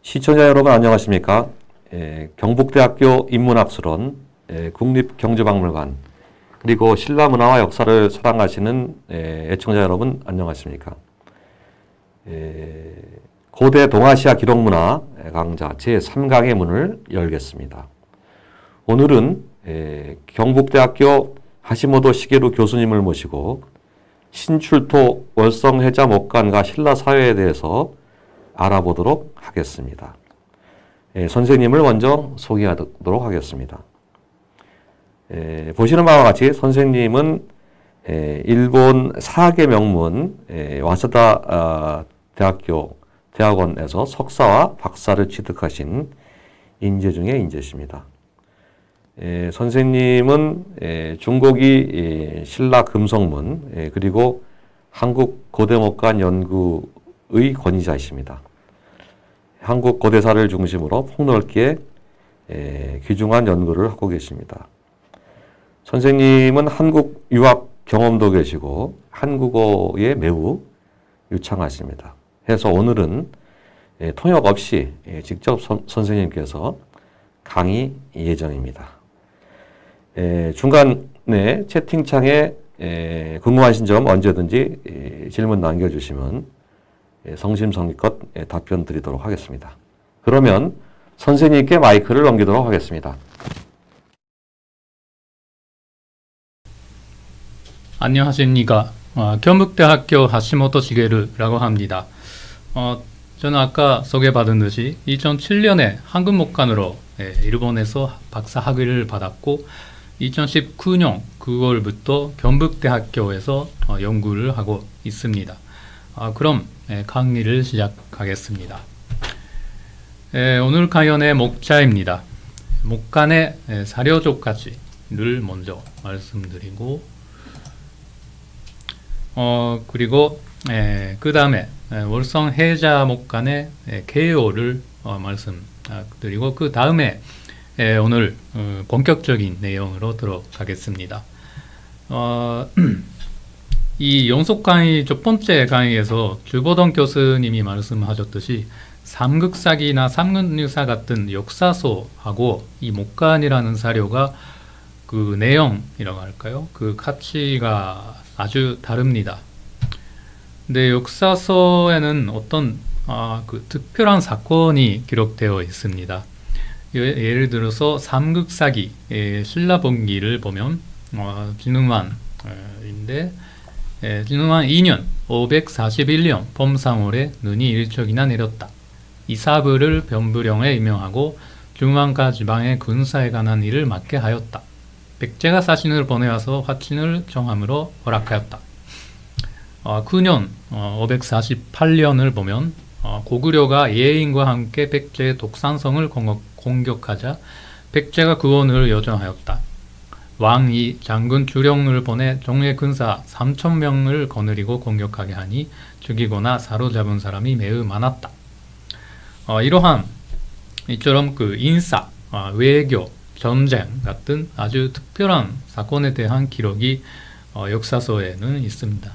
시청자 여러분 안녕하십니까? 경북대학교 인문학술원, 국립경제박물관, 그리고 신라문화와 역사를 사랑하시는 애청자 여러분 안녕하십니까? 고대 동아시아 기록문화 강좌 제3강의 문을 열겠습니다. 오늘은 경북대학교 하시모토 시게루 교수님을 모시고 신출토 월성해자 목간과 신라사회에 대해서 알아보도록 하겠습니다. 선생님을 먼저 소개하도록 하겠습니다. 보시는 바와 같이 선생님은 일본 사학의 명문 와세다 대학원에서 석사와 박사를 취득하신 인재 중에 인재십니다. 선생님은 중고기 신라 금속문 그리고 한국 고대목간 연구의 권위자이십니다. 한국 고대사를 중심으로 폭넓게 귀중한 연구를 하고 계십니다. 선생님은 한국 유학 경험도 계시고 한국어에 매우 유창하십니다. 해서 오늘은 통역 없이 직접 선생님께서 강의 예정입니다. 중간에 채팅창에 궁금하신 점 언제든지 질문 남겨주시면 성심성의껏 답변 드리도록 하겠습니다. 그러면 선생님께 마이크를 넘기도록 하겠습니다. 안녕하십니까. 경북대학교 하시모토 시게루라고 합니다. 저는 아까 소개받은 듯이 2007년에 한국목간으로 일본에서 박사 학위를 받았고 2019년 9월부터 경북대학교에서 연구를 하고 있습니다. 그럼 강의를 시작하겠습니다. 오늘 강연의 목차입니다. 목간의 사료조까지를 먼저 말씀드리고 그리고 그 다음에 월성해자 목간의 개요를 말씀드리고 그 다음에 오늘 본격적인 내용으로 들어가겠습니다. 이 연속 강의 첫 번째 강의에서 주보동 교수님이 말씀하셨듯이 삼극사기나 삼근유사 같은 역사서하고 이 목간이라는 사료가 그 내용이라고 할까요? 그 가치가 아주 다릅니다. 근데 역사서에는 어떤 그 특별한 사건이 기록되어 있습니다. 예를 들어서 삼극사기 신라본기를 보면 진흥왕인데 진흥왕 2년 541년 봄3월에 눈이 일척이나 내렸다. 이사부를 변부령에 임명하고 중앙과 지방의 군사에 관한 일을 맡게 하였다. 백제가 사신을 보내와서 화친을 정함으로 허락하였다. 9년 548년을 보면 고구려가 예인과 함께 백제의 독산성을 공격하자 백제가 구원을 요청하였다. 왕이 장군 주령을 보내 종의 군사 3,000명을 거느리고 공격하게 하니 죽이거나 사로잡은 사람이 매우 많았다. 이러한 이처럼 그 인사, 외교, 전쟁 같은 아주 특별한 사건에 대한 기록이 역사서에는 있습니다.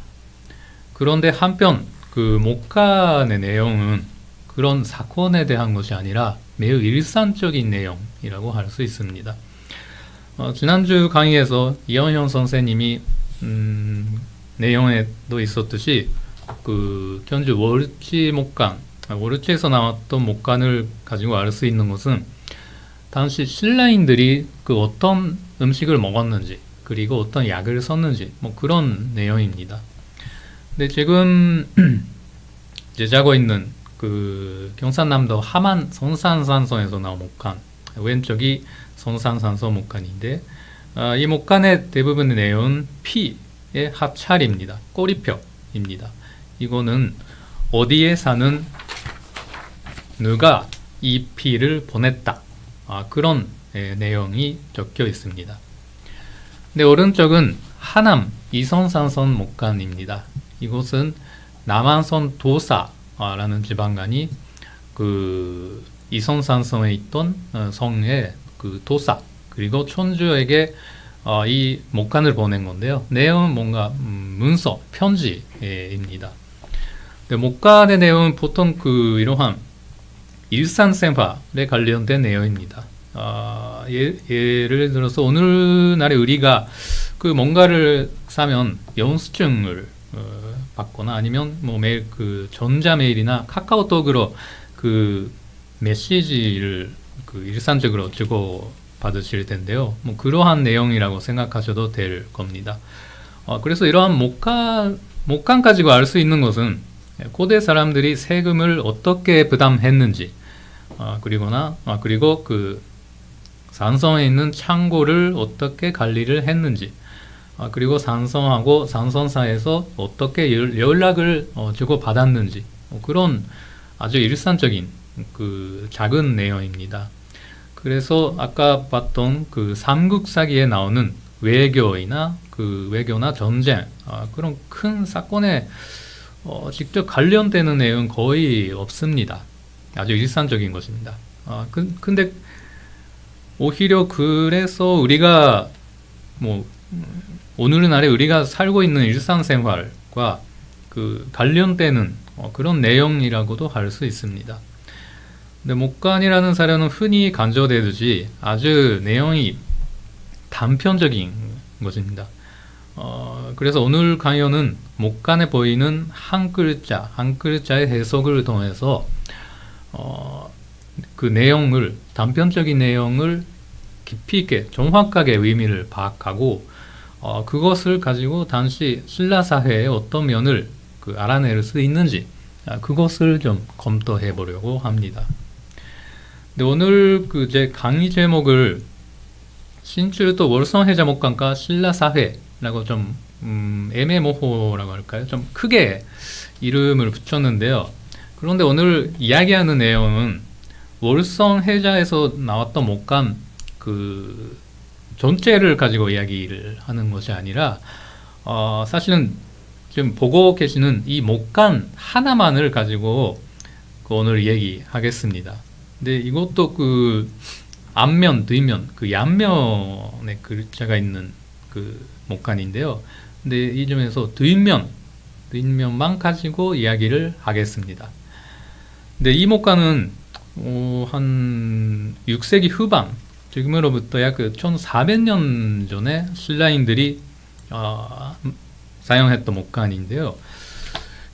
그런데 한편 그 목간의 내용은 그런 사건에 대한 것이 아니라 매우 일상적인 내용이라고 할 수 있습니다. 지난주 강의에서 이현형 선생님이 내용에도 있었듯이 그 견주 월치 목간, 월치에서 나왔던 목간을 가지고 알 수 있는 것은 당시 신라인들이 그 어떤 음식을 먹었는지 그리고 어떤 약을 썼는지 뭐 그런 내용입니다. 근데 지금 제자고 있는 그 경산남도 하만 선산산성에서 나온 목간, 왼쪽이 선산산성 목간인데 이 목간의 대부분의 내용은 피의 합찰입니다. 꼬리표입니다. 이거는 어디에 사는 누가 이 피를 보냈다. 그런 내용이 적혀 있습니다. 근데 오른쪽은 하남 이선산성 목간입니다. 이곳은 남한선 도사라는 지방간이 그 이선산성에 있던 성의 그 도사 그리고 촌주에게 이 목간을 보낸 건데요. 내용은 뭔가 문서, 편지입니다. 목간의 내용은 보통 그 이러한 일상생활에 관련된 내용입니다. 예를 들어서 오늘날의 우리가 그 뭔가를 사면 영수증을 받거나 아니면 뭐 매일 그 전자메일이나 카카오톡으로 그 메시지를 그 일상적으로 주고 받으실 텐데요. 뭐 그러한 내용이라고 생각하셔도 될 겁니다. 그래서 이러한 목간 가지고 알 수 있는 것은 고대 사람들이 세금을 어떻게 부담했는지, 그리고 그 산성에 있는 창고를 어떻게 관리를 했는지, 그리고 산성하고 산성사에서 어떻게 연락을 주고 받았는지, 그런 아주 일상적인 그 작은 내용입니다. 그래서 아까 봤던 그 삼국사기에 나오는 외교나 전쟁, 그런 큰 사건에 직접 관련되는 내용은 거의 없습니다. 아주 일상적인 것입니다. 근데 오히려 그래서 우리가 뭐 오늘날에 우리가 살고 있는 일상생활과 그 관련되는 그런 내용이라고도 할 수 있습니다. 근데 목간이라는 사료는 흔히 강조되듯이 아주 내용이 단편적인 것입니다. 그래서 오늘 강연은 목간에 보이는 한 글자의 해석을 통해서 그 내용을, 단편적인 내용을 깊이 있게 정확하게 의미를 파악하고 그것을 가지고 당시 신라 사회의 어떤 면을 그 알아낼 수 있는지 그것을 좀 검토해 보려고 합니다. 근데 오늘 그 제 강의 제목을 신출도 월성해자 목간과 신라 사회라고 좀 애매모호라고 할까요? 좀 크게 이름을 붙였는데요. 그런데 오늘 이야기하는 내용은 월성해자에서 나왔던 목간 그 전체를 가지고 이야기를 하는 것이 아니라 사실은 지금 보고 계시는 이 목간 하나만을 가지고 그 오늘 얘기하겠습니다. 근데 이것도 그 앞면, 뒷면, 그 양면에 글자가 있는 그 목간인데요. 근데 이 점에서 뒷면만 가지고 이야기를 하겠습니다. 근데 이 목간은 한 6세기 후반, 지금으로부터 약 1400년 전에 신라인들이 사용했던 목간인데요.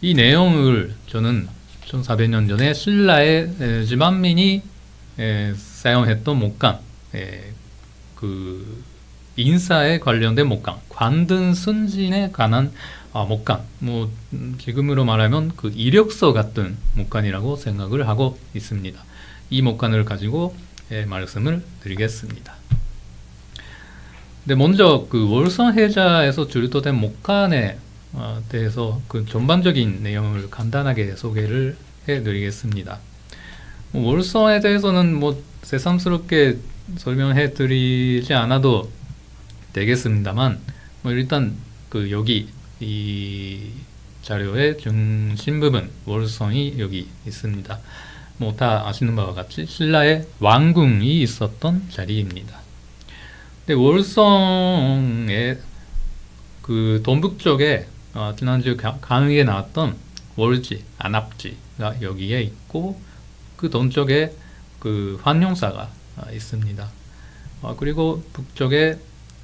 이 내용을 저는 1400년 전에 신라의 지만민이 사용했던 목간, 그 인사에 관련된 목간, 관든 순진에 관한 목간, 뭐 지금으로 말하면 그 이력서 같은 목간이라고 생각을 하고 있습니다. 이 목간을 가지고 말씀을 드리겠습니다. 근데 먼저 그 월성해자에서 출토된 목간에 대해서 그 전반적인 내용을 간단하게 소개를 해드리겠습니다. 월성에 대해서는 뭐 새삼스럽게 설명해 드리지 않아도 되겠습니다만, 뭐 일단 그 여기 이 자료의 중심 부분 월성이 여기 있습니다. 뭐 다 아시는 바와 같이 신라의 왕궁이 있었던 자리입니다. 근데 월성의 그 동북쪽에 지난주 강의에 나왔던 월지, 안압지가 여기에 있고 그 동쪽에 그 환용사가 있습니다. 그리고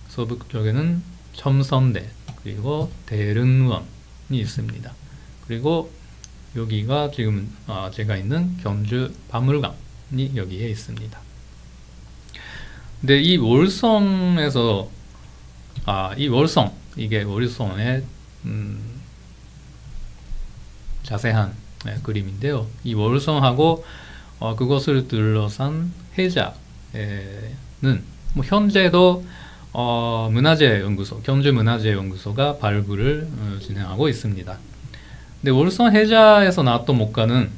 서북쪽에는 첨선대, 그리고 대릉원이 있습니다. 그리고 여기가 지금 제가 있는 경주 박물관이 여기에 있습니다. 근데 이 월성에서 이게 월성의 자세한 그림인데요. 이 월성하고 그것을 둘러싼 해자는 뭐 현재도 경주 문화재연구소가 발굴을 진행하고 있습니다. 근데 월성 해자에서 나왔던 목간은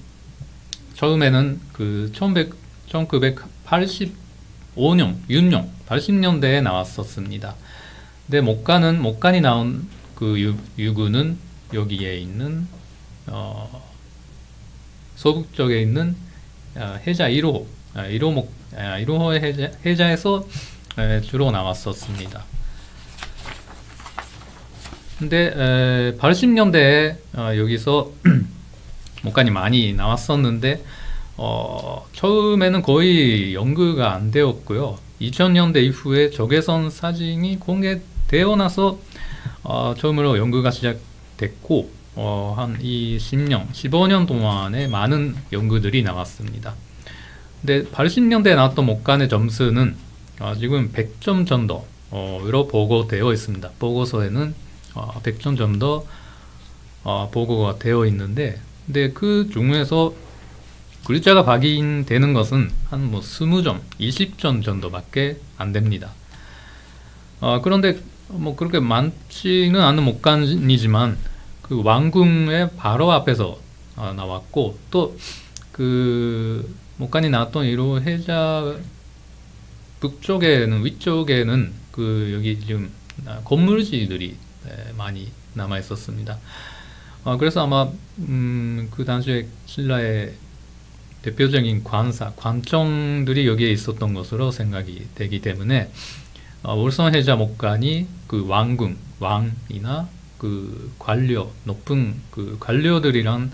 처음에는 그 1985년, 80년대에 나왔었습니다. 근데 목간이 나온 그 유구는 여기에 있는 서북쪽에 있는 해자 1호, 1호의 해자에서 주로 나왔었습니다. 근데 80년대에 여기서 목간이 많이 나왔었는데 처음에는 거의 연구가 안 되었고요. 2000년대 이후에 적외선 사진이 공개되어 나서 처음으로 연구가 시작됐고 한 10년, 15년 동안에 많은 연구들이 나왔습니다. 근데 80년대에 나왔던 목간의 점수는 지금 100점 정도로 보고되어 있습니다. 보고서에는 100점 정도 보고가 되어 있는데, 근데 그 중에서 글자가 각인되는 것은 한 20점, 20점 정도밖에 안 됩니다. 그런데 그렇게 많지는 않은 목간이지만 그 왕궁의 바로 앞에서 나왔고, 또 그 목간이 나왔던 이로 해자 북쪽에는, 위쪽에는 그 여기 지금 건물지들이 많이 남아 있었습니다. 그래서 아마 그 당시에 신라의 대표적인 관청들이 여기에 있었던 것으로 생각이 되기 때문에 월성해자 목간이 그 왕궁, 왕이나 그 관료, 높은 그 관료들이랑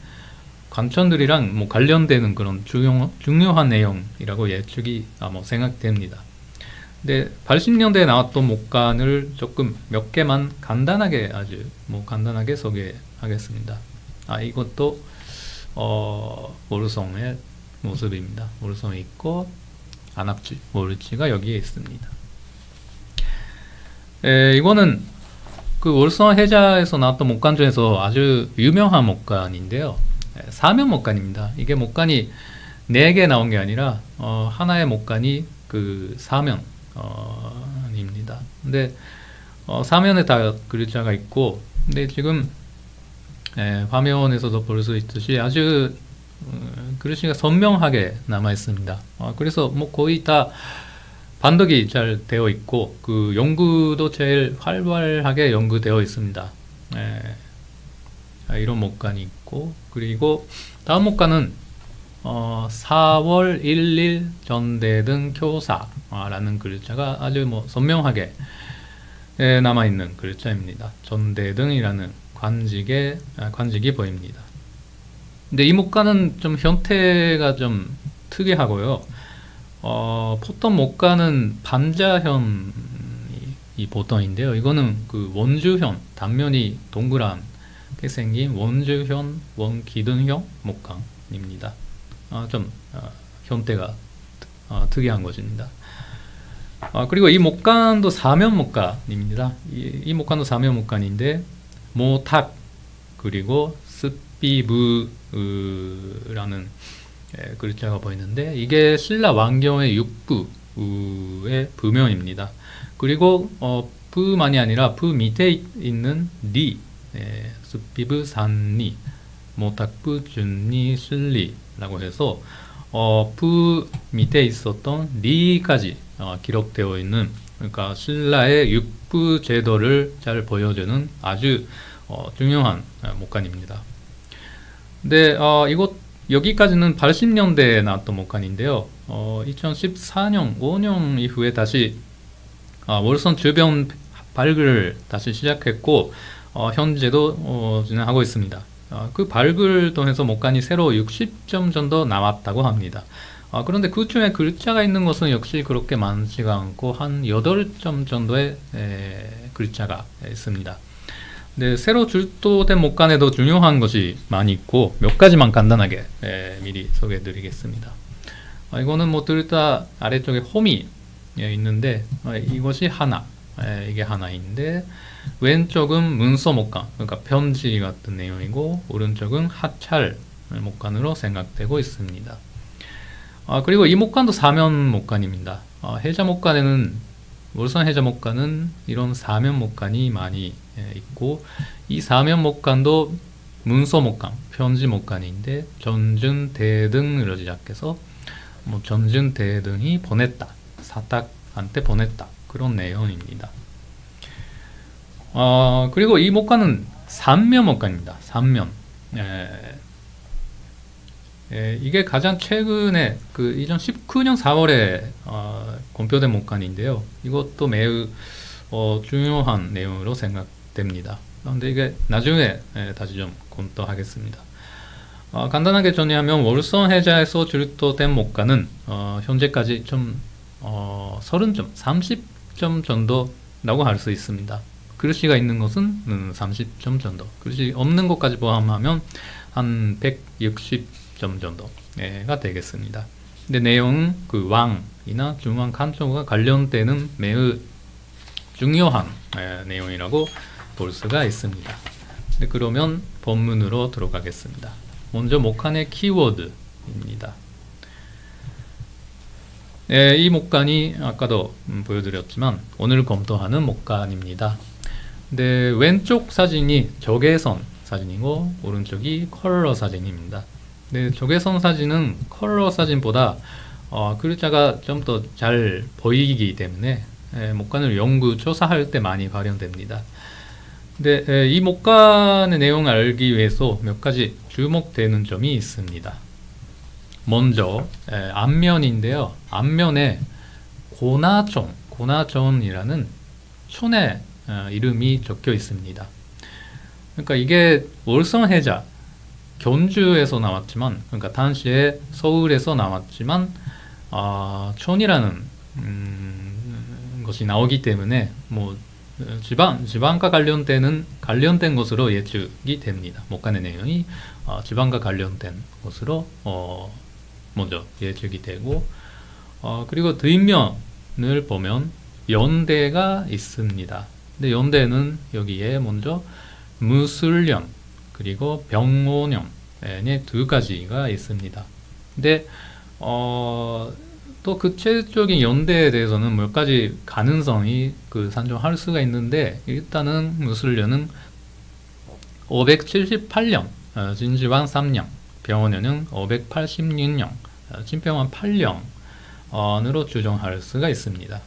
관청들이랑 관련되는 그런 중요한 내용이라고 예측이 생각됩니다. 근데 80년대에 나왔던 목간을 조금 몇 개만 간단하게, 아주 간단하게 소개하겠습니다. 이것도 월성의 모습입니다. 월성이 있고 안압지, 월지가 여기에 있습니다. 이거는 그 월성 해자에서 나왔던 목간 중에서 아주 유명한 목간인데요. 사면 목간입니다. 이게 목간이 4개 나온 게 아니라 하나의 목간이 그 사면입니다. 근데 사면에 다 글자가 있고, 근데 지금 화면에서도 볼 수 있듯이 아주 글씨가 선명하게 남아 있습니다. 그래서 거의 다 반독이 잘 되어 있고, 그 연구도 제일 활발하게 연구되어 있습니다. 이런 목간이 있고, 그리고 다음 목간은 4월 1일 전대등 교사라는 글자가 아주 선명하게 남아있는 글자입니다. 전대등이라는 관직이 보입니다. 근데 이 목간은 좀 형태가 좀 특이하고요. 보통 목간은 반자현이 보통인데요. 이거는 그 원주현, 단면이 동그랗게 생긴 원주현, 원기둥형 목간입니다. 좀 형태가 특이한 것입니다. 그리고 이 목간도 사면 목간입니다. 이 목간도 사면 목간인데 모탁 그리고 습비부라는 글자가 보이는데, 이게 신라 왕경의 육부의 부명입니다. 그리고 부만이 아니라 부 밑에 있는 리, 습비부 산리, 모탁부 준리 실리라고 해서 부 밑에 있었던 리까지 기록되어 있는, 그러니까 신라의 육부 제도를 잘 보여주는 아주 중요한 목간입니다. 근데 여기까지는 80년대에 나왔던 목간인데요. 2014년, 5년 이후에 다시 월성 주변 발굴을 다시 시작했고, 현재도 진행하고 있습니다. 그 발굴을 통해서 목간이 새로 60점 정도 나왔다고 합니다. 그런데 그 중에 글자가 있는 것은 역시 그렇게 많지가 않고 한 8점 정도의 글자가 있습니다. 네, 새로 출토된 목간에도 중요한 것이 많이 있고, 몇 가지만 간단하게 미리 소개해 드리겠습니다. 이거는 둘 다 아래쪽에 홈이 있는데, 이것이 하나, 이게 하나인데, 왼쪽은 문서 목간, 그러니까 편지 같은 내용이고, 오른쪽은 하찰 목간으로 생각되고 있습니다. 그리고 이 목간도 사면 목간입니다. 해자 목간에는, 월성 해자 목간은 이런 사면 목간이 많이 있고, 이 사면 목간도 문서 목간, 편지 목간인데, 전준대등으로 시작해서 전준대등이 보냈다, 사탁한테 보냈다, 그런 내용입니다. 그리고 이 목간은 삼면 목간입니다. 삼면. 이게 가장 최근에 그 2019년 4월에 공표된 목간인데요. 이것도 매우 중요한 내용으로 생각됩니다. 그런데 이게 나중에 다시 좀 검토하겠습니다. 간단하게 정리하면 월성해자에서 출토된 목가는 현재까지 좀 30점, 30점 정도라고 할 수 있습니다. 글씨가 있는 것은 30점 정도, 글씨 없는 것까지 포함하면 한 160점 정도가 되겠습니다. 근데 내용은 그 왕이나 중앙 칸초가 관련되는 매우 중요한 내용이라고 볼 수가 있습니다. 네, 그러면 본문으로 들어가겠습니다. 먼저 목간의 키워드입니다. 이 목간이 아까도 보여드렸지만 오늘 검토하는 목간입니다. 근데 왼쪽 사진이 적외선 사진이고 오른쪽이 컬러 사진입니다. 근데 적외선 사진은 컬러 사진보다 글자가 좀 더 잘 보이기 때문에 목간을 연구 조사할 때 많이 활용됩니다. 근데 이 목간의 내용을 알기 위해서 몇 가지 주목되는 점이 있습니다. 먼저 앞면인데요. 앞면에 고나촌이라는 촌의 이름이 적혀 있습니다. 그러니까 이게 월성해자, 견주에서 나왔지만, 그러니까 당시에 서울에서 나왔지만 촌이라는 것이 나오기 때문에 뭐 지방과 관련된 것으로 예측이 됩니다. 목간의 내용이 지방과 관련된 것으로 먼저 예측이 되고, 그리고 뒷면을 보면 연대가 있습니다. 근데 연대는 여기에 먼저 무술령 그리고 병오령의 두 가지가 있습니다. 근데 또 구체적인 연대에 대해서는 몇 가지 가능성이 산정할 수가 있는데, 일단은 무술령은 578년 진주왕 3년, 병오령은 586년 진평왕 8년으로 추정할 수가 있습니다.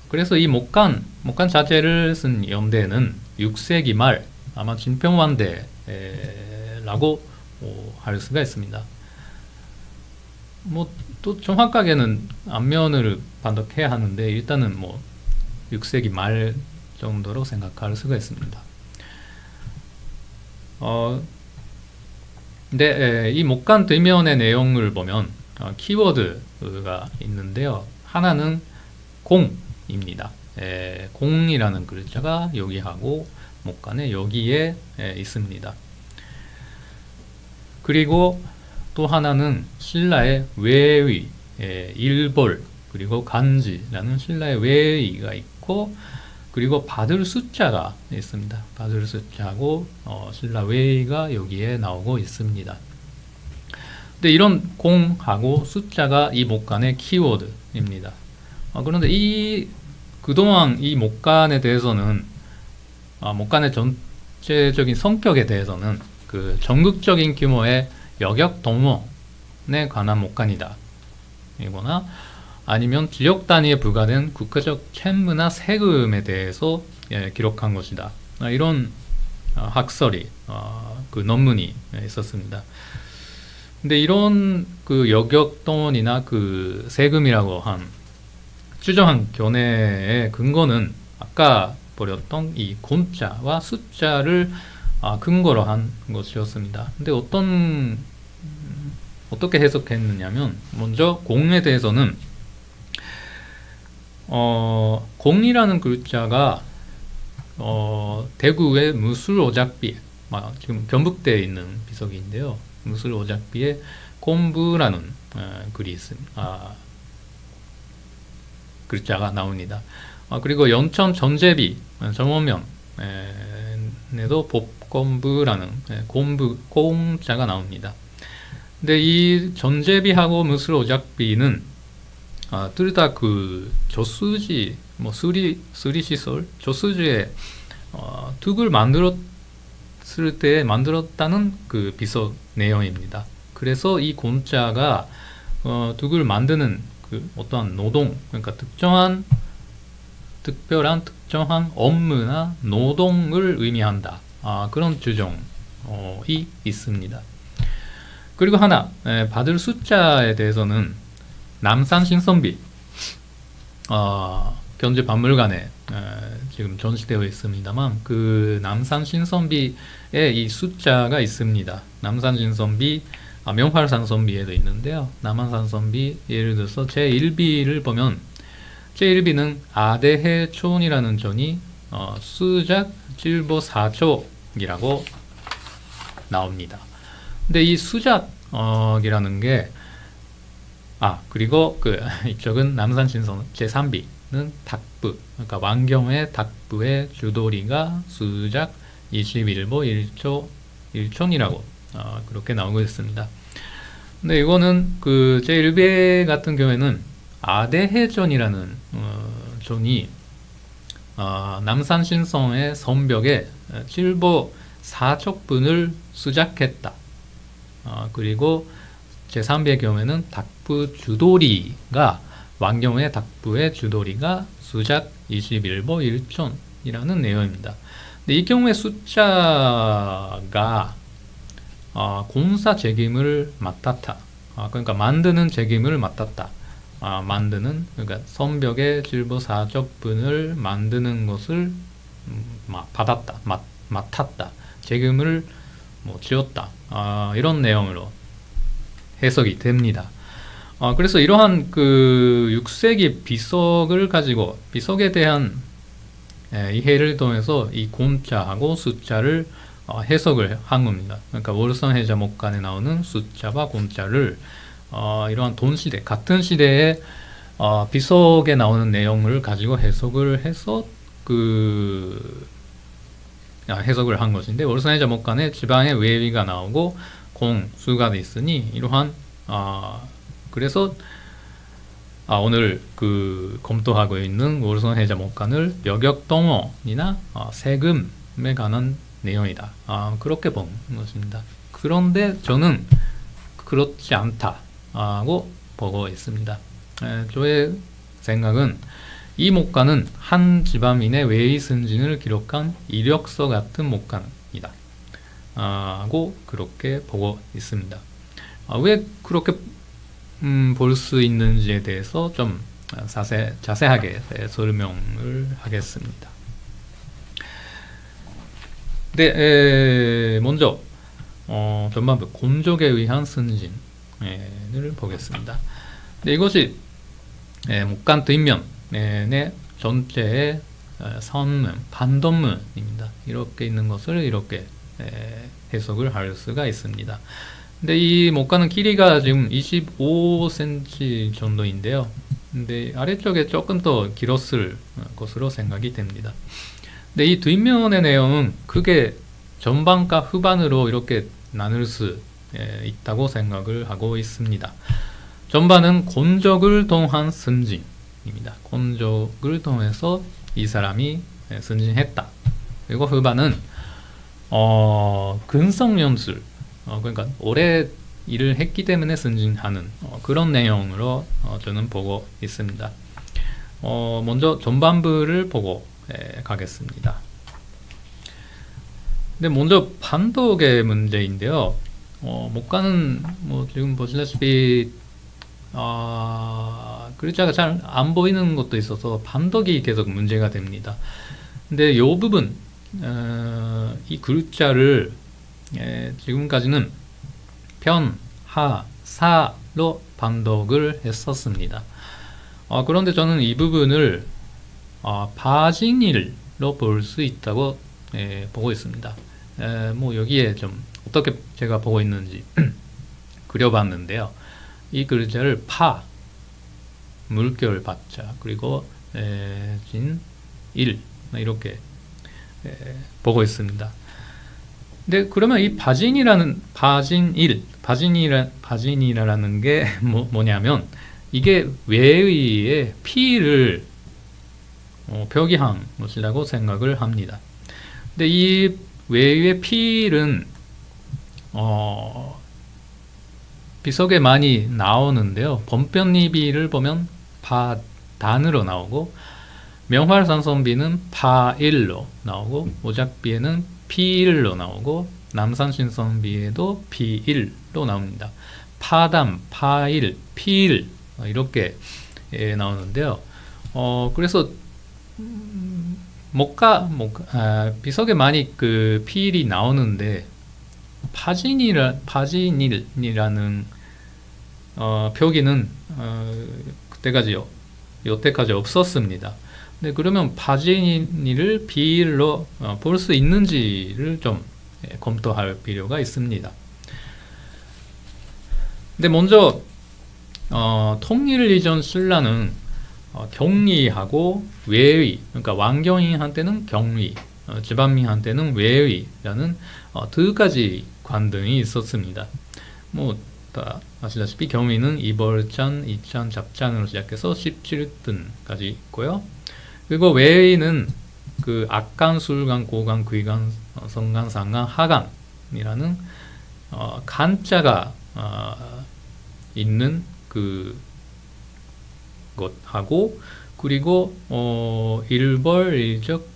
그래서 이 목간 자체를 쓴 연대는 6세기 말 아마 진평왕대라고 할 수가 있습니다. 뭐 또 정확하게는 앞면을 반독해야 하는데 일단은 뭐 6세기 말 정도로 생각할 수가 있습니다. 근데 이 목간 뒷면의 내용을 보면 키워드가 있는데요. 하나는 공입니다. 공이라는 글자가 여기하고 목간에 여기에 있습니다. 그리고 또 하나는 신라의 외의, 일벌, 그리고 간지라는 신라의 외의가 있고, 그리고 받을 숫자가 있습니다. 받을 숫자하고 신라 외의가 여기에 나오고 있습니다. 근데 이런 공하고 숫자가 이 목간의 키워드입니다. 그런데 그동안 이 목간에 대해서는 목간의 전체적인 성격에 대해서는 그 전국적인 규모의 여격 동원에 관한 목간이다 이거나 아니면 지역 단위에 부과된 국가적 채무나 세금에 대해서 기록한 것이다, 이런 학설이 그 논문이 있었습니다. 근데 이런 그 여격 동원이나 그 세금이라고 추정한 견해의 근거는 아까 버렸던 이 곤자와 숫자를 근거로 한 것이었습니다. 근데 어떻게 해석했느냐면, 먼저 공에 대해서는 공이라는 글자가 대구의 무술오작비, 지금 경북대에 있는 비석인데요. 무술오작비에 곰부라는 글이 있습니다. 글자가 나옵니다. 그리고 연천 전제비 정원면에도 법곰부라는 공자가 나옵니다. 근데 이 전제비하고 무술오작비는 둘 다 그 저수지, 수리시설, 저수지에 둑을 만들었을 때 만들었다는 그 비석 내용입니다. 그래서 이 곤자가 둑을 만드는 그 어떠한 노동, 그러니까 특별한 업무나 노동을 의미한다, 그런 주장이 있습니다. 그리고 하나, 받을 숫자에 대해서는 남산 신선비, 견주 박물관에 지금 전시되어 있습니다만 그 남산 신선비에 이 숫자가 있습니다. 남산 신선비, 명활산선비에도 있는데요. 남한산선비 예를 들어서 제1비를 보면 제1비는 아대해촌이라는 존이 수작 질보 4족이라고 나옵니다. 근데 이 수작이라는 게 그리고 이쪽은 남산신선 제3비는 닭부, 그러니까 왕경의 닭부의 주도리가 수작 21보 1초 1촌이라고 그렇게 나오고 있습니다. 근데 이거는 그 제1비 같은 경우에는 아대해존이라는 존이 남산신성의 선벽에 칠보 4족분을 수작했다. 그리고 제3비의 경우에는 닭부 주도리가 왕경의 닭부의 주도리가 수작 21보 1촌이라는 내용입니다. 근데 이 경우에 숫자가 공사 책임을 맡았다. 그러니까 만드는 책임을 맡았다. 그러니까 선벽의 질보 4족분을 만드는 것을 받았다. 맡았다. 책임을 지었다. 이런 내용으로 해석이 됩니다. 그래서 이러한 그 6세기 비석을 가지고 비석에 대한 이해를 통해서 이 곰자하고 숫자를 해석을 한 겁니다. 그러니까 월성해자 목간에 나오는 숫자와 곰자를 이러한 동시대, 같은 시대에 비석에 나오는 내용을 가지고 해석을 해서 해석을 한 것인데, 월성해자 목간에 지방의 외위가 나오고 공, 수가 있으니 이러한 그래서 오늘 검토하고 있는 월성해자 목간을 여격동원이나 세금에 관한 내용이다. 그렇게 본 것입니다. 그런데 저는 그렇지 않다고 보고 있습니다. 저의 생각은 이 목간은 한 지방민의 외의 승진을 기록한 이력서 같은 목간이다. 하고 그렇게 보고 있습니다. 왜 그렇게 볼 수 있는지에 대해서 좀 자세하게 설명을 하겠습니다. 네, 먼저 전반부 곤족에 의한 승진을 보겠습니다. 네, 이것이 목간 뒷면의 전체의 선문, 반동문입니다. 이렇게 있는 것을 이렇게 해석을 할 수가 있습니다. 근데 이 목간은 길이가 지금 25cm 정도인데요. 근데 아래쪽에 조금 더 길었을 것으로 생각이 됩니다. 근데 이 뒷면의 내용은 크게 전반과 후반으로 이렇게 나눌 수 있다고 생각을 하고 있습니다. 전반은 곤족을 통한 승진입니다. 곤족을 통해서 이 사람이 승진했다. 그리고 후반은 근성연술, 그러니까 오래 일을 했기 때문에 승진하는 그런 내용으로 저는 보고 있습니다. 먼저 전반부를 보고 가겠습니다. 근데 먼저 반독의 문제인데요. 목간은 지금 보시다시피 글자가 잘 안 보이는 것도 있어서 반독이 계속 문제가 됩니다. 근데 이 부분, 이 글자를 지금까지는 편, 하, 사로 반독을 했었습니다. 그런데 저는 이 부분을 바진일로 볼 수 있다고 보고 있습니다. 여기에 좀 어떻게 제가 보고 있는지 그려봤는데요. 이 글자를 파, 물결 받자, 그리고 진, 일 이렇게 보고 있습니다. 근데 그러면 이 바진이라는 게 뭐냐면 이게 외의의 피를 표기한 것이라고 생각을 합니다. 근데 이 외의의 필은 비석에 많이 나오는데요. 번편리비를 보면 파단으로 나오고, 명활산선비는 파일로 나오고, 오작비에는 피일로 나오고, 남산신선비에도 피일로 나옵니다. 파담, 파일, 피일 이렇게 나오는데요. 그래서 비석에 많이 그 필이 나오는데 파진이라는 표기는 여태까지 없었습니다. 근데 그러면 파진이를 비일로 볼 수 있는지를 좀 검토할 필요가 있습니다. 근데 먼저 통일 이전 신라는 경리하고 외의, 그러니까 왕경인한테는 경리, 지방민한테는 외의라는 두 가지 관등이 있었습니다. 뭐 다 아시다시피 경리는 이벌찬, 이찬, 잡찬으로 시작해서 17등까지 있고요. 그리고 외의는 그 악간, 술간, 고간, 귀간, 성간, 상간, 하간이라는 간자가 있는 그 것하고, 그리고 일벌,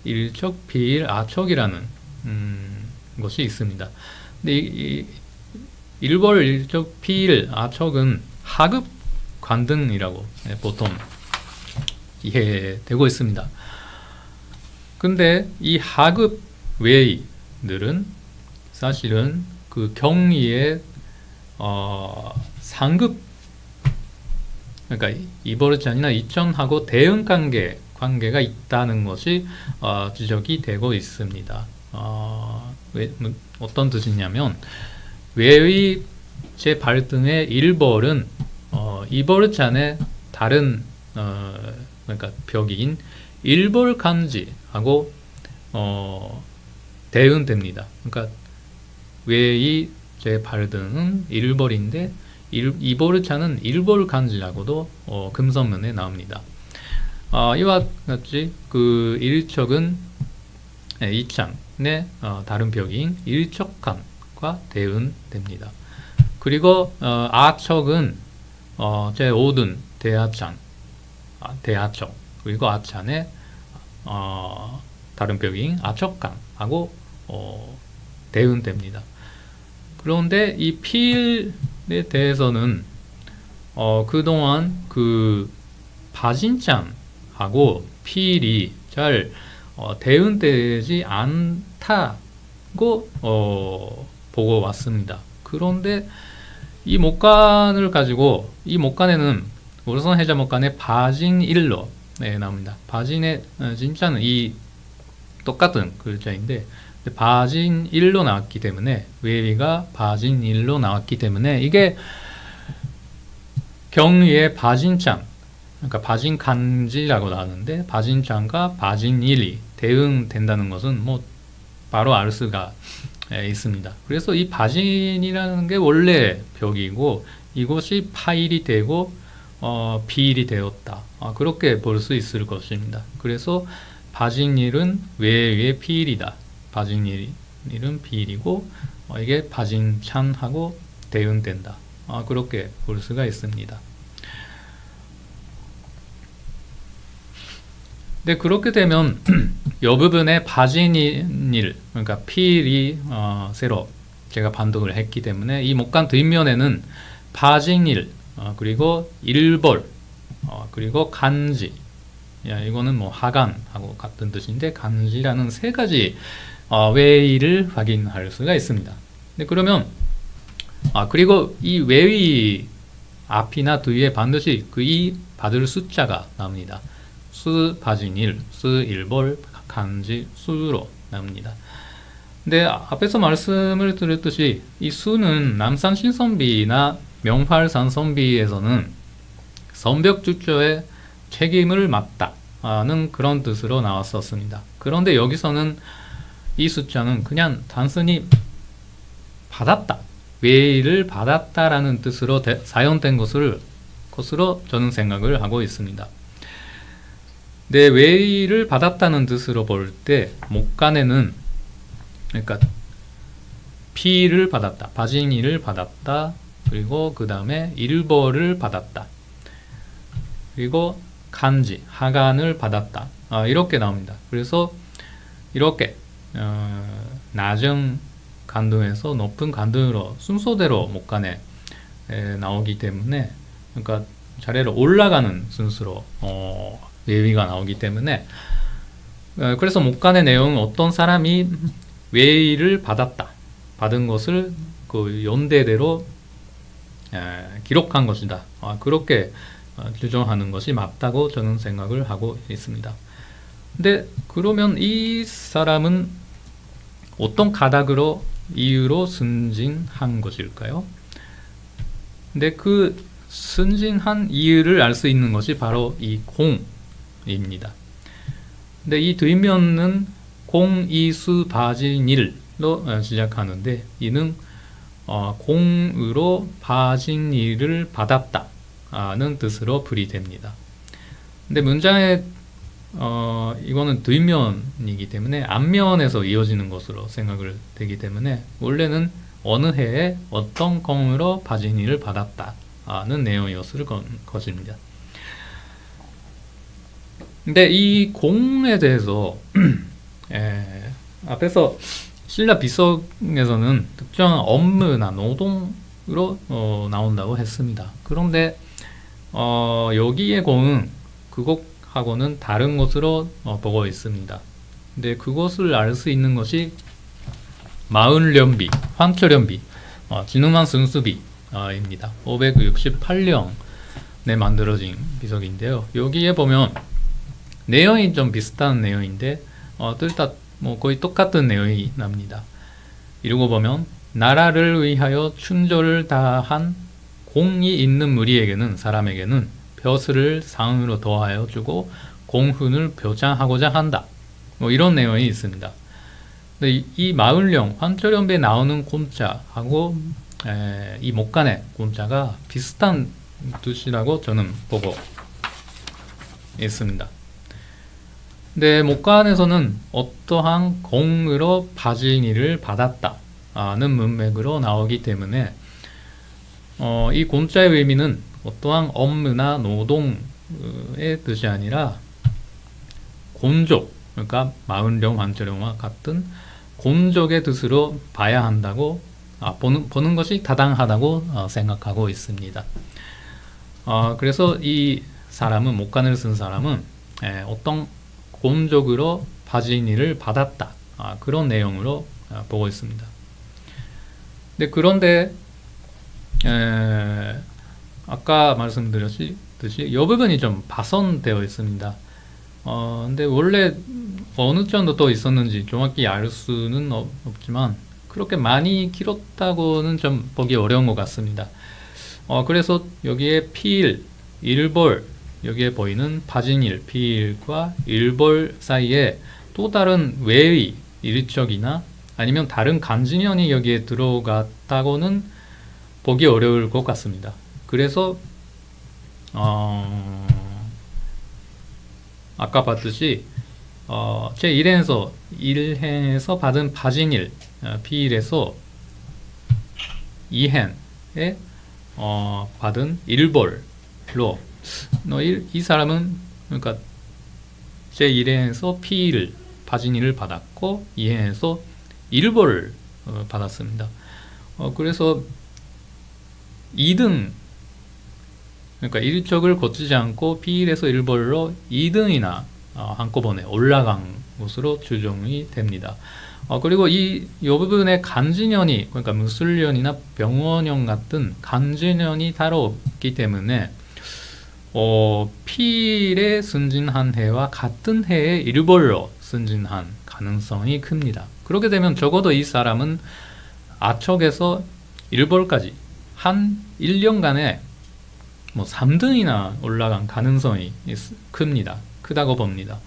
일척, 비일, 아척이라는 것이 있습니다. 근데 이 일벌, 일척, 비일, 아척은 하급 관등이라고 보통 이해되고 있습니다. 근데 이 하급 외의들은 사실은 그 경리의 상급, 그러니까 이벌찬이나 이천하고 대응 관계가 있다는 것이 지적이 되고 있습니다. 어떤 뜻이냐면 외의 제8등의 일벌은 이벌찬의 다른 그러니까 벽인 일벌 간지하고 대응됩니다. 그러니까 외의 제8등은 일벌인데 이벌찬은 일벌 간지라고도 금서면에 나옵니다. 이와 같이 그 일척은 이찬의 다른 벽인 일척간과 대응됩니다. 그리고 아척은 제5등 대아척, 그리고 아찬의 다른 벽인 아척간하고 대응됩니다. 그런데 이 필에 대해서는 그동안 그 바진짱하고 필이 잘 대응되지 않다고 보고 왔습니다. 그런데 이 목간을 가지고, 이 목간에는 우르선 해자 목간의 바진일로 나옵니다. 바진의 진짜는 이 똑같은 글자인데 바진일로 나왔기 때문에, 외위가 바진일로 나왔기 때문에 이게 경리의 바진짱, 그러니까 바진간지라고 나왔는데 바진짱과 바진일이 대응된다는 것은 뭐 바로 알 수가 있습니다. 그래서 이 바진이라는 게 원래 벽이고 이것이 파일이 되고 비일이 되었다, 그렇게 볼 수 있을 것입니다. 그래서 바진일은 외의 비일이다, 바진일은 비일이고 이게 바진찬하고 대응된다, 그렇게 볼 수가 있습니다. 네, 그렇게 되면 이 부분에 바진일, 그러니까 필이 새로 제가 반독을 했기 때문에 이 목간 뒷면에는 바진일, 그리고 일벌, 그리고 간지, 이거는 뭐 하간하고 같은 뜻인데 간지라는 세 가지 외의를 확인할 수가 있습니다. 네, 그러면 그리고 이 외의 앞이나 뒤에 반드시 그 이 받을 숫자가 나옵니다. 수 바진일, 수 일벌, 간지, 수로 나옵니다. 근데 앞에서 말씀을 드렸듯이 이 수는 남산 신선비나 명팔산 선비에서는 선벽주조의 책임을 맡다는 그런 뜻으로 나왔었습니다. 그런데 여기서는 이 숫자는 그냥 단순히 받았다, 외의를 받았다라는 뜻으로 사용된 것으로 저는 생각을 하고 있습니다. 내 외의를 받았다는 뜻으로 볼 때 목간에는, 그러니까 피를 받았다, 바진이를 받았다, 그리고 그 다음에 일벌을 받았다, 그리고 간지, 하간을 받았다, 이렇게 나옵니다. 그래서 이렇게 낮은 간등에서 높은 간등으로 순서대로 목간에 나오기 때문에, 그러니까 차례로 올라가는 순서로 외위가 나오기 때문에 그래서 목간의 내용은 어떤 사람이 외의를 받은 것을 그 연대대로 기록한 것이다. 그렇게 규정하는 것이 맞다고 저는 생각을 하고 있습니다. 근데 그러면 이 사람은 어떤 가닥으로 이유로 승진한 것일까요? 근데 그 승진한 이유를 알 수 있는 것이 바로 이 공입니다. 근데 이 뒷면은 공이수 바진일로 시작하는데 이는 공으로 바진일을 받았다는 뜻으로 풀이됩니다. 근데 문장에 이거는 뒷면이기 때문에 앞면에서 이어지는 것으로 생각을 되기 때문에 원래는 어느 해에 어떤 공으로 바진일을 받았다는 내용이었을 것입니다. 근데 이 공에 대해서 앞에서 신라 비석에서는 특정한 업무나 노동으로 나온다고 했습니다. 그런데 여기의 공은 그것하고는 다른 것으로 보고 있습니다. 근데 그것을 알 수 있는 것이 마흔련비, 황철련비, 진흥만 승수비입니다. 568년에 만들어진 비석인데요. 여기에 보면 내용이 좀 비슷한 내용인데 둘 다 거의 똑같은 내용이 납니다. 읽어보면 나라를 위하여 충절을 다한 공이 있는 무리에게는 사람에게는 벼슬을 상으로 더하여 주고 공훈을 표창하고자 한다. 이런 내용이 있습니다. 근데 이 마을령 황철연비에 나오는 곰자하고 이 목간의 곰자가 비슷한 뜻이라고 저는 보고 있습니다. 근데 목간에서는 어떠한 공으로 바진일을 받았다는 문맥으로 나오기 때문에 이 곰자의 의미는 어떠한 업무나 노동의 뜻이 아니라 곤족, 그러니까 마흔령, 황철령과 같은 곤족의 뜻으로 봐야 한다고 보는 것이 타당하다고 생각하고 있습니다. 그래서 이 사람은 목간을 쓴 사람은 어떤 곤족으로 바진일을 받았다. 그런 내용으로 보고 있습니다. 그런데 아까 말씀드렸듯이 이 부분이 좀 파손되어 있습니다. 근데 원래 어느 정도 또 있었는지 정확히 알 수는 없지만 그렇게 많이 길었다고는 좀 보기 어려운 것 같습니다. 그래서 여기에 피일, 일벌, 여기에 보이는 바진일, 피일과 일벌 사이에 또 다른 외의, 일적이나 아니면 다른 간진연이 여기에 들어갔다고는 보기 어려울 것 같습니다. 그래서 아까 봤듯이 제1행에서 1행에서 받은 바진일, 피일에서 2행에 받은 일벌로 이 사람은 그러니까 제1행에서 피일, 바진일을 받았고 2행에서 일벌을 받았습니다. 그래서 2등, 그러니까 일적을 거치지 않고 피일에서 일벌로 2등이나 한꺼번에 올라간 것으로 추정이 됩니다. 그리고 이 부분에 간진연이, 그러니까 무술연이나 병원연 같은 간진연이 다뤄있기 때문에 피일에 승진한 해와 같은 해에 일벌로 승진한 가능성이 큽니다. 그렇게 되면 적어도 이 사람은 아척에서 일벌까지 한 1년간에 3등이나 올라간 가능성이 큽니다. 크다고 봅니다.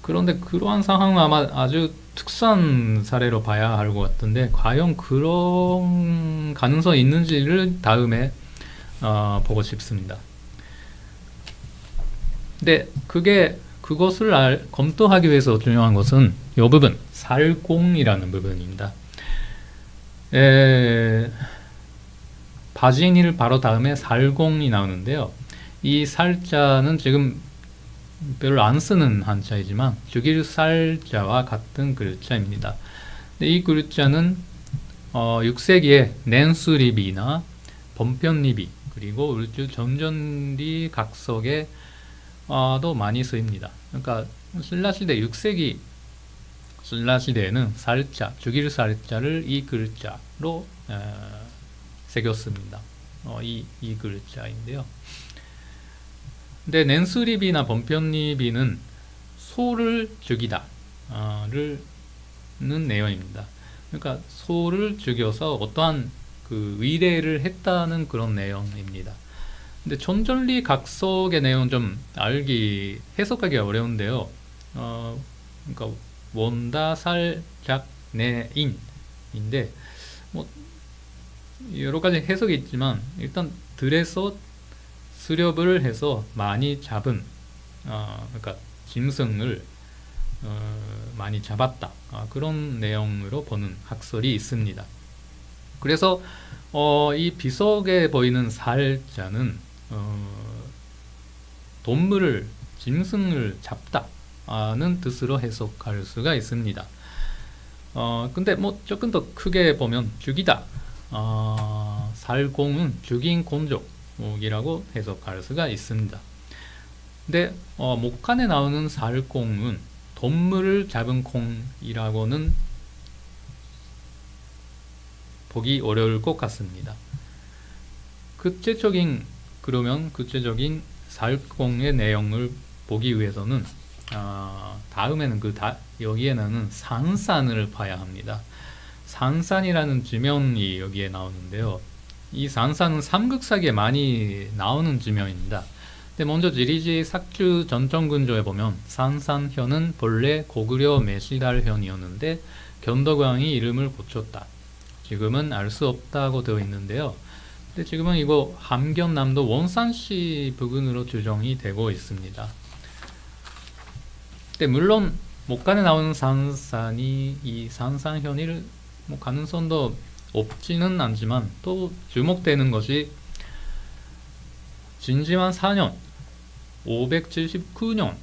그런데 그러한 상황은 아마 아주 특수한 사례로 봐야 할 것 같은데 과연 그런 가능성이 있는지를 다음에 보고 싶습니다. 근데 그것을 검토하기 위해서 중요한 것은 이 부분, 살공이라는 부분입니다. 바진일 바로 다음에 살공이 나오는데요. 이 살자는 지금 별로 안 쓰는 한자이지만 죽일 살자와 같은 글자입니다. 이 글자는 6세기에 낸수리비나 범편리비 그리고 울주 전전리 각석에 도 많이 쓰입니다. 그러니까 신라시대 6세기 신라시대에는 살자, 죽일 살자를 이 글자로 새겼습니다. 이 글자인데요. 근데 낸스리비나 번편리비는 소를 죽이다 는 내용입니다. 그러니까 소를 죽여서 어떠한 그 위례를 했다는 그런 내용입니다. 근데 천전리 각석의 내용 좀 해석하기 어려운데요. 그러니까 원다 살작 내인인데 뭐 여러 가지 해석이 있지만 일단 들에서 수렵을 해서 많이 잡은 그러니까 짐승을 많이 잡았다 그런 내용으로 보는 학설이 있습니다. 그래서 이 비석에 보이는 살자는 동물을 짐승을 잡다는 뜻으로 해석할 수가 있습니다. 근데 뭐 조금 더 크게 보면 죽이다 살공은 죽인 곤족이라고 해석할 수가 있습니다. 근데 목간에 나오는 살공은 동물을 잡은 콩이라고는 보기 어려울 것 같습니다. 구체적인 살공의 내용을 보기 위해서는 다음에는 여기에는 산산을 봐야 합니다. 산산이라는 지명이 여기에 나오는데요. 이 산산은 삼국사기에 많이 나오는 지명입니다. 근데 먼저 지리지 삭주 전정근조에 보면 산산현은 본래 고구려 매시달현이었는데 견덕왕이 이름을 고쳤다. 지금은 알 수 없다고 되어 있는데요. 근데 지금은 이거 함경남도 원산시 부근으로 추정이 되고 있습니다. 근데 물론 목간에 나오는 산산이 이 산산현일 뭐 가능성도 없지는 않지만 또 주목되는 것이 진지만 4년 579년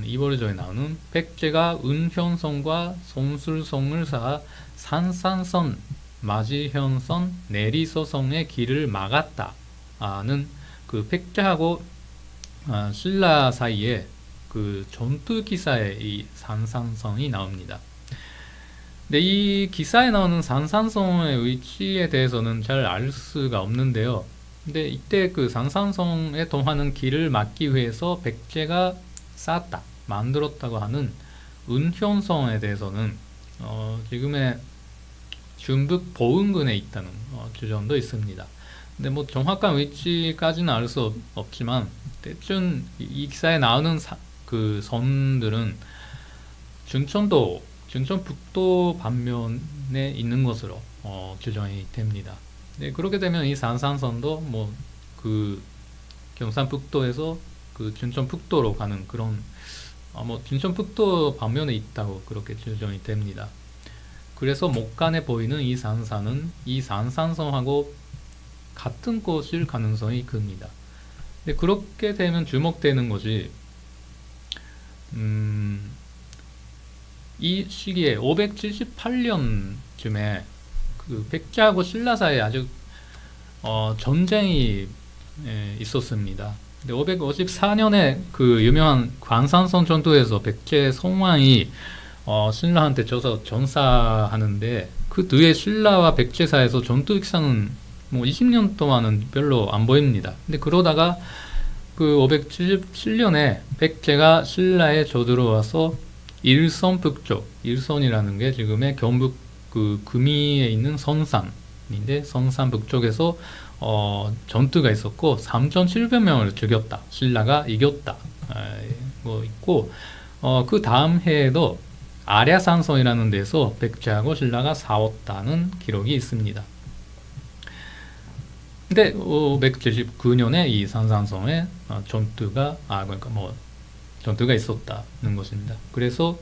이월조에 나오는 백제가 은현성과 손술성을 쌓아 산산선, 마지현선, 내리서성의 길을 막았다는 그 백제하고 신라 사이에 그 전투 기사에 이 산산성이 나옵니다. 근데 이 기사에 나오는 산산성의 위치에 대해서는 잘 알 수가 없는데요. 근데 이때 그 산산성에 통하는 길을 막기 위해서 백제가 쌓았다, 만들었다고 하는 은현성에 대해서는 지금의 중북 보은군에 있다는 주장도 있습니다. 근데 뭐 정확한 위치까지는 알 수 없지만 대충 이 기사에 나오는 그 선들은 춘천북도 반면에 있는 것으로 추정이 됩니다. 네, 그렇게 되면 이 산산선도 뭐 그 경상북도에서 그 춘천북도로 가는 그런 뭐 춘천북도 반면에 있다고 그렇게 추정이 됩니다. 그래서 목간에 보이는 이 산산은 이 산산성하고 같은 곳일 가능성이 큽니다. 근데 그렇게 되면 주목되는 것이 이 시기에 578년쯤에 그 백제하고 신라 사이에 아주 전쟁이 있었습니다. 근데 554년에 그 유명한 관산성 전투에서 백제 성왕이 신라한테 져서 전사하는데 그 뒤에 신라와 백제 사이에서 전투 익상은 뭐 20년 동안은 별로 안 보입니다. 근데 그러다가 그 577년에 백제가 신라에 쳐들어와서 일선 북쪽, 일선이라는 게 지금의 경북 그 금이에 있는 선산인데 선산 북쪽에서 전투가 있었고 3,700명을 죽였다. 신라가 이겼다. 뭐 있고 그 다음 해에도 아랴산성이라는 데서 백제하고 신라가 싸웠다는 기록이 있습니다. 근데 579년에 이 산산성에 전투가 전투가 있었다는 것입니다. 그래서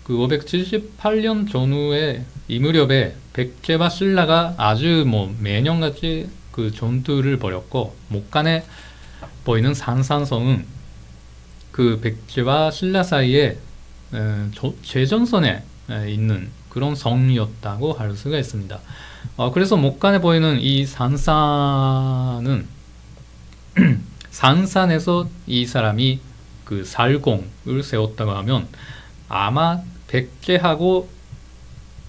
그 578년 전후에 이 무렵에 백제와 신라가 아주 뭐 매년같이 그 전투를 벌였고 목간에 보이는 산산성은 그 백제와 신라 사이에 제전선에 있는 그런 성이었다고 할 수가 있습니다. 그래서 목간에 보이는 이 산산은 산산에서 이 사람이 그 살공을 세웠다고 하면 아마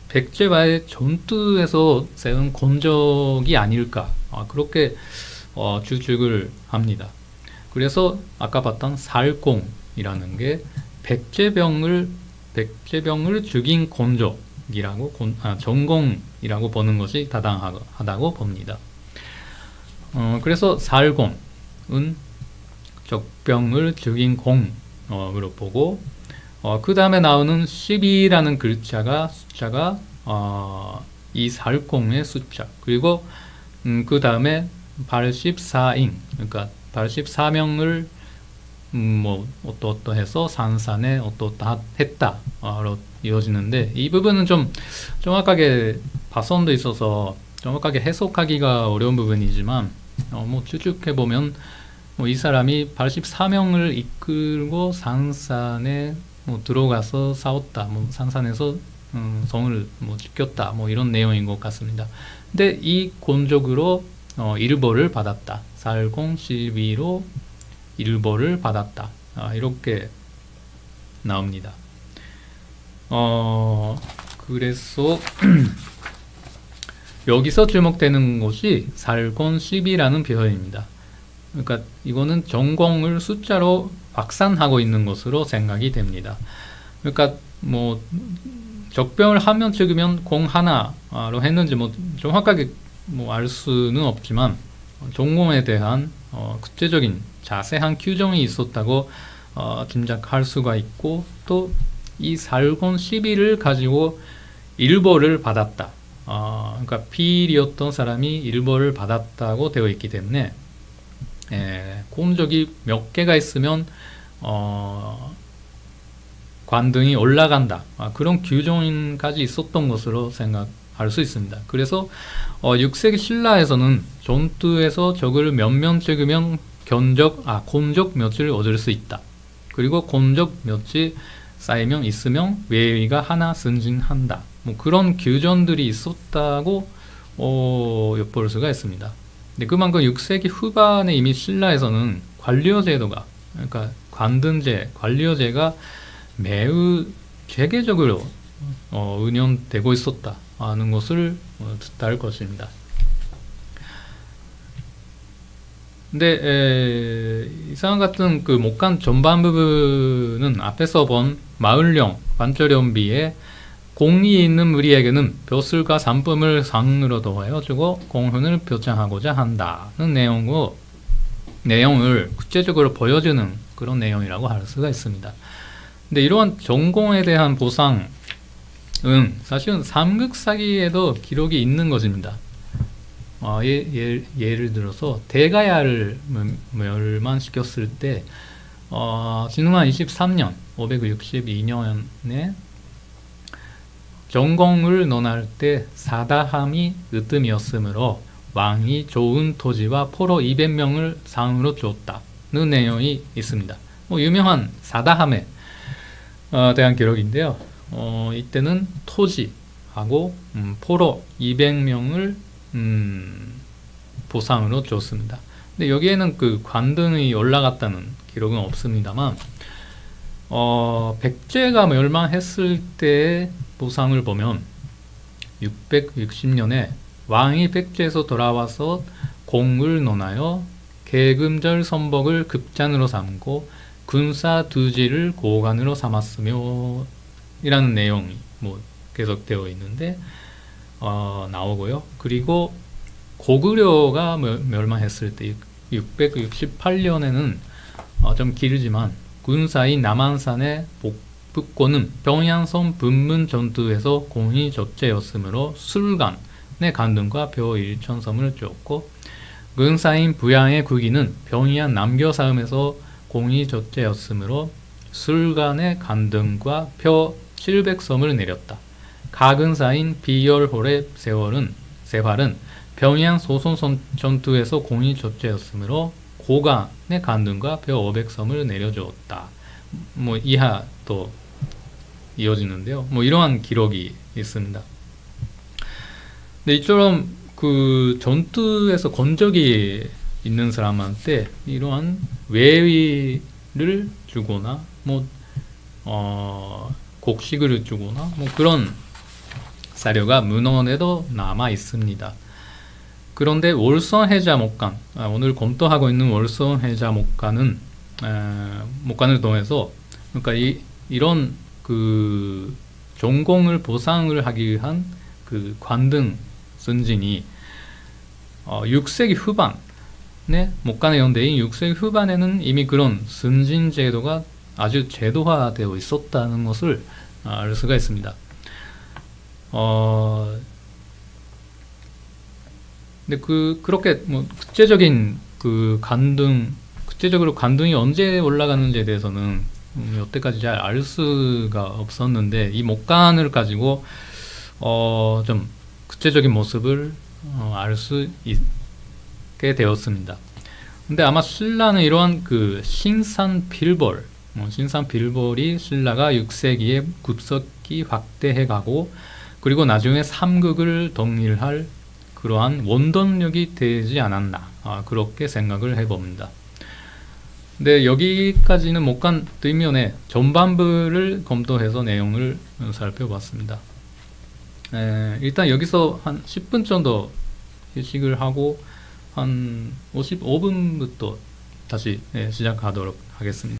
백제와의 전투에서 세운 곤적이 아닐까, 그렇게 추측을 합니다. 그래서 아까 봤던 살공이라는 게 백제병을 죽인 곤적이라고 전공이라고 보는 것이 타당하다고 봅니다. 그래서 살공은 적병을 죽인 공으로 보고, 그 다음에 나오는 10이라는 숫자가 이 살공의 숫자, 그리고 그 다음에 84인, 그러니까 84명을 뭐 어떠해서 산산에 어떠했다로 이어지는데, 이 부분은 좀 정확하게 파손도 있어서 정확하게 해석하기가 어려운 부분이지만, 뭐 추측해 보면 이 사람이 84명을 이끌고 산산에 들어가서 싸웠다, 산산에서 성을 지켰다, 이런 내용인 것 같습니다. 근데 이 곤적으로 일벌을 받았다, 살공 12로 일벌을 받았다, 이렇게 나옵니다. 그래서 여기서 주목되는 것이 살공 10이라는 표현입니다. 그러니까 이거는 전공을 숫자로 확산하고 있는 것으로 생각이 됩니다. 그러니까 적병을 한 명 찍으면 공 하나로 했는지 정확하게 알 수는 없지만, 전공에 대한 구체적인 자세한 규정이 있었다고 짐작할 수가 있고, 또 이 살공 12를 가지고 일벌을 받았다, 그러니까 비일이었던 사람이 일벌을 받았다고 되어 있기 때문에, 곤적이 몇 개가 있으면 관등이 올라간다, 그런 규정까지 있었던 것으로 생각할 수 있습니다. 그래서 6세기 신라에서는 전투에서 적을 몇 명 찍으면 곤적 몇을 얻을 수 있다, 그리고 곤적 몇이 쌓이면 있으면 외위가 하나 승진한다, 그런 규정들이 있었다고 엿볼 수가 있습니다. 근데 그만큼 6세기 후반에 이미 신라에서는 관료제도가, 그러니까 관등제, 관료제가 매우 체계적으로 운영되고 있었다는 것을 뜻할 것입니다. 근데 이상 같은 그 목간 전반 부분은 앞에서 본 마을령, 관절연비에 공이 있는 무리에게는 벼슬과 산품을 상으로 더하여주고 공훈을 표창하고자 한다는 내용을 구체적으로 보여주는 그런 내용이라고 할 수가 있습니다. 근데 이러한 전공에 대한 보상은 사실은 삼국사기에도 기록이 있는 것입니다. 예를 들어서 대가야를 멸망시켰을 때 진흥한 23년 562년에 전공을 논할 때 사다함이 으뜸이었으므로 왕이 좋은 토지와 포로 200명을 상으로 줬다는 내용이 있습니다. 유명한 사다함에 대한 기록인데요. 이때는 토지하고 포로 200명을 보상으로 줬습니다. 근데 여기에는 그 관등이 올라갔다는 기록은 없습니다만, 백제가 멸망했을 때의 보상을 보면 660년에 왕이 백제에서 돌아와서 공을 논하여 계금절 선복을 급잔으로 삼고 군사 두지를 고관으로 삼았으며 이라는 내용이 계속되어 있는데 나오고요. 그리고 고구려가 멸망했을 때 668년에는 좀 길지만 군사인 남한산의 북권은 평양성 분문 전투에서 공이 적재였으므로 술간의 간등과 벼 1,000섬을 줬고, 근사인 부양의 국인은 평양 남교싸움에서 공이 적재였으므로 술간의 간등과 벼 700섬을 내렸다. 가근사인 비열홀의 세활은 평양 소손 전투에서 공이 적재였으므로 고간의 간등과 벼 500섬을 내려주었다. 이하 또 이어지는데요. 이러한 기록이 있습니다. 근데 이처럼 그 전투에서 곤적이 있는 사람한테 이러한 외위를 주거나 뭐 곡식을 주거나 뭐 그런 사료가 문헌에도 남아 있습니다. 그런데 월성해자 목간, 오늘 검토하고 있는 월성해자 목간은 목간을 통해서 그러니까 이런 그 전공을 보상을 하기 위한 그 관등 선진이 6세기 후반에 목간의 연대인 6세기 후반에는 이미 그런 선진 제도가 아주 제도화되어 있었다는 것을 알 수가 있습니다. 근데 그렇게 뭐 국제적으로 간등이 언제 올라가는지에 대해서는 여태까지 잘 알 수가 없었는데 이 목간을 가지고 좀 구체적인 모습을 알 수 있게 되었습니다. 근데 아마 신라는 이러한 그 신산 빌벌이 신라가 6세기에 급속히 확대해가고 그리고 나중에 삼국을 동일할 그러한 원동력이 되지 않았나 그렇게 생각을 해봅니다. 근데 여기까지는 목간 뒷면의 전반부를 검토해서 내용을 살펴봤습니다. 일단 여기서 한 10분 정도 휴식을 하고 한 55분부터 다시 시작하도록 하겠습니다.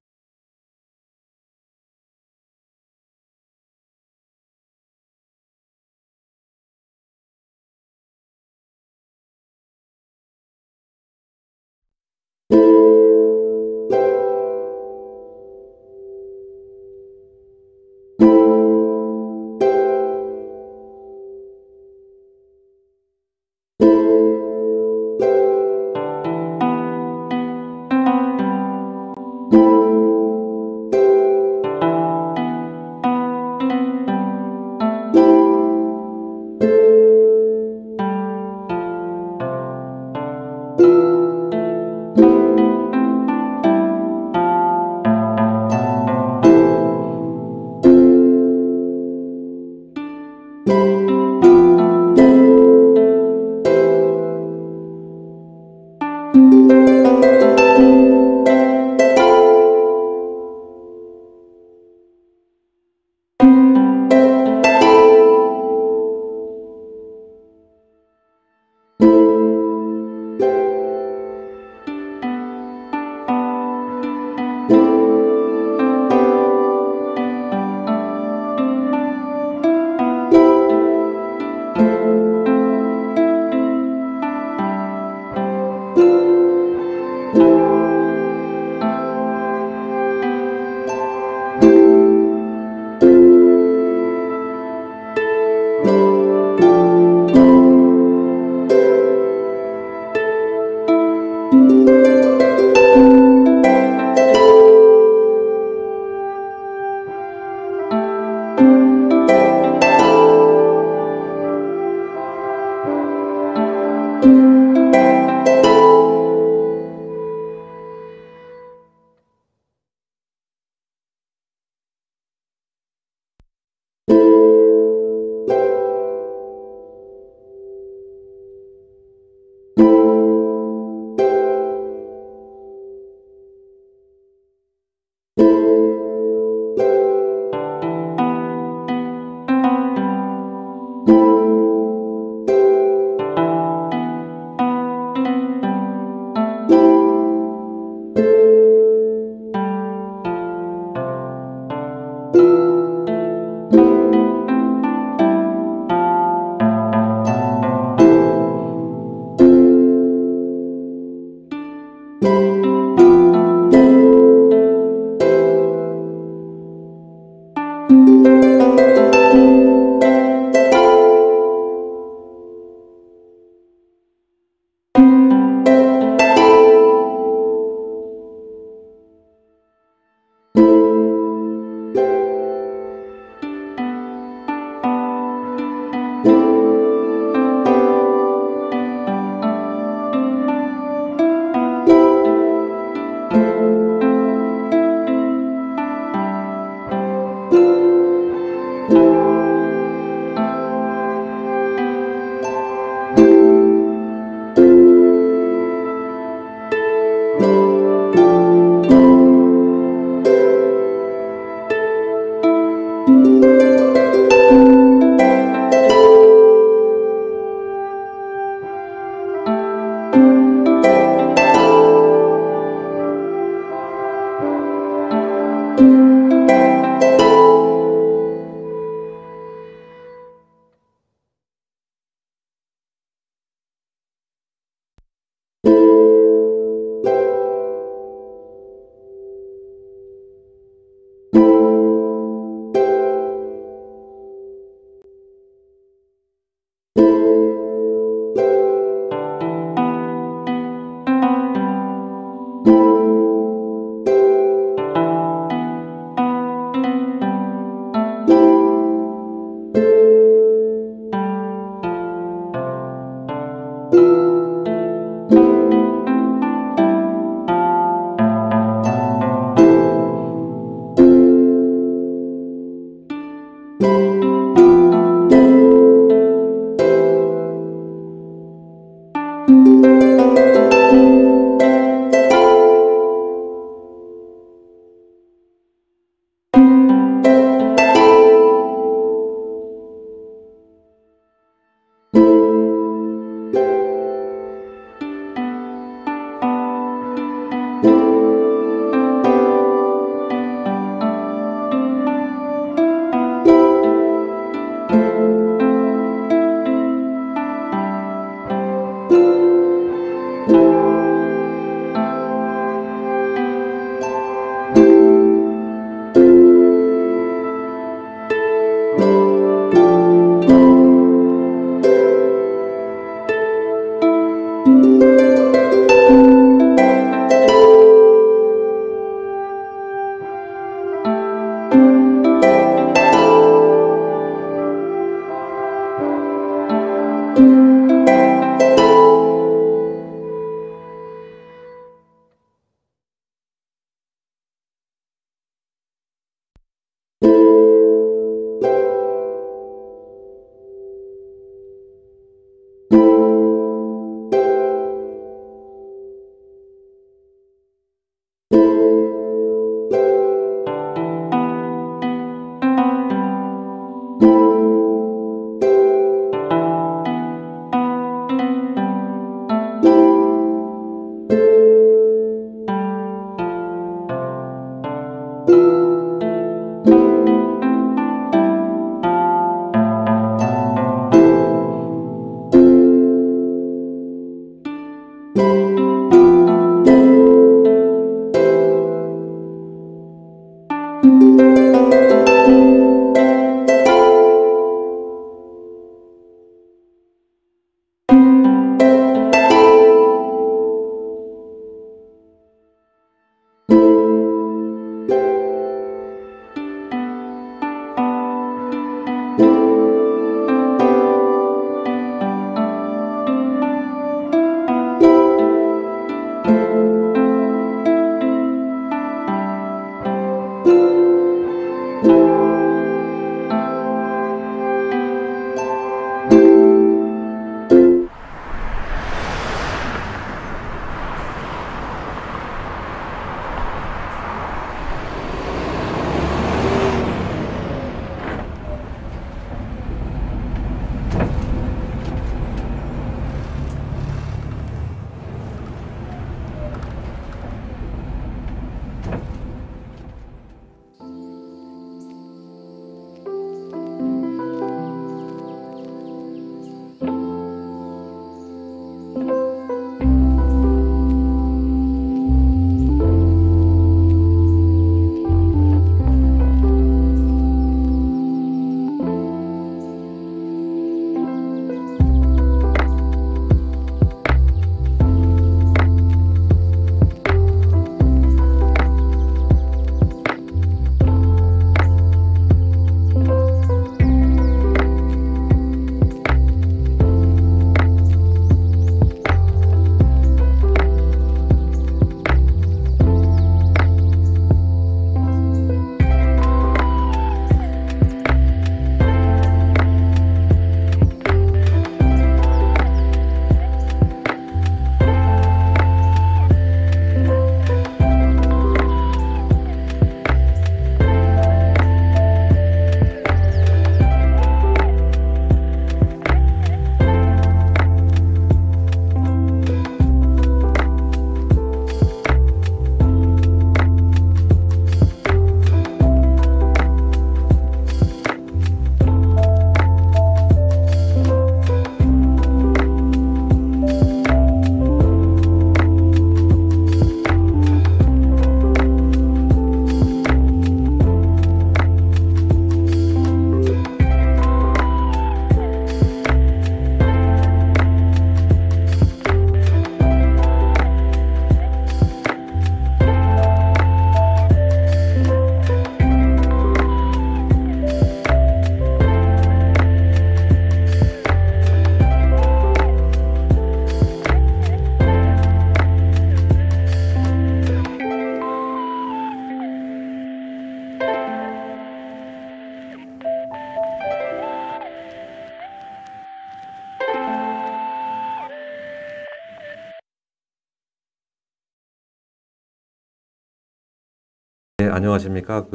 네, 안녕하십니까.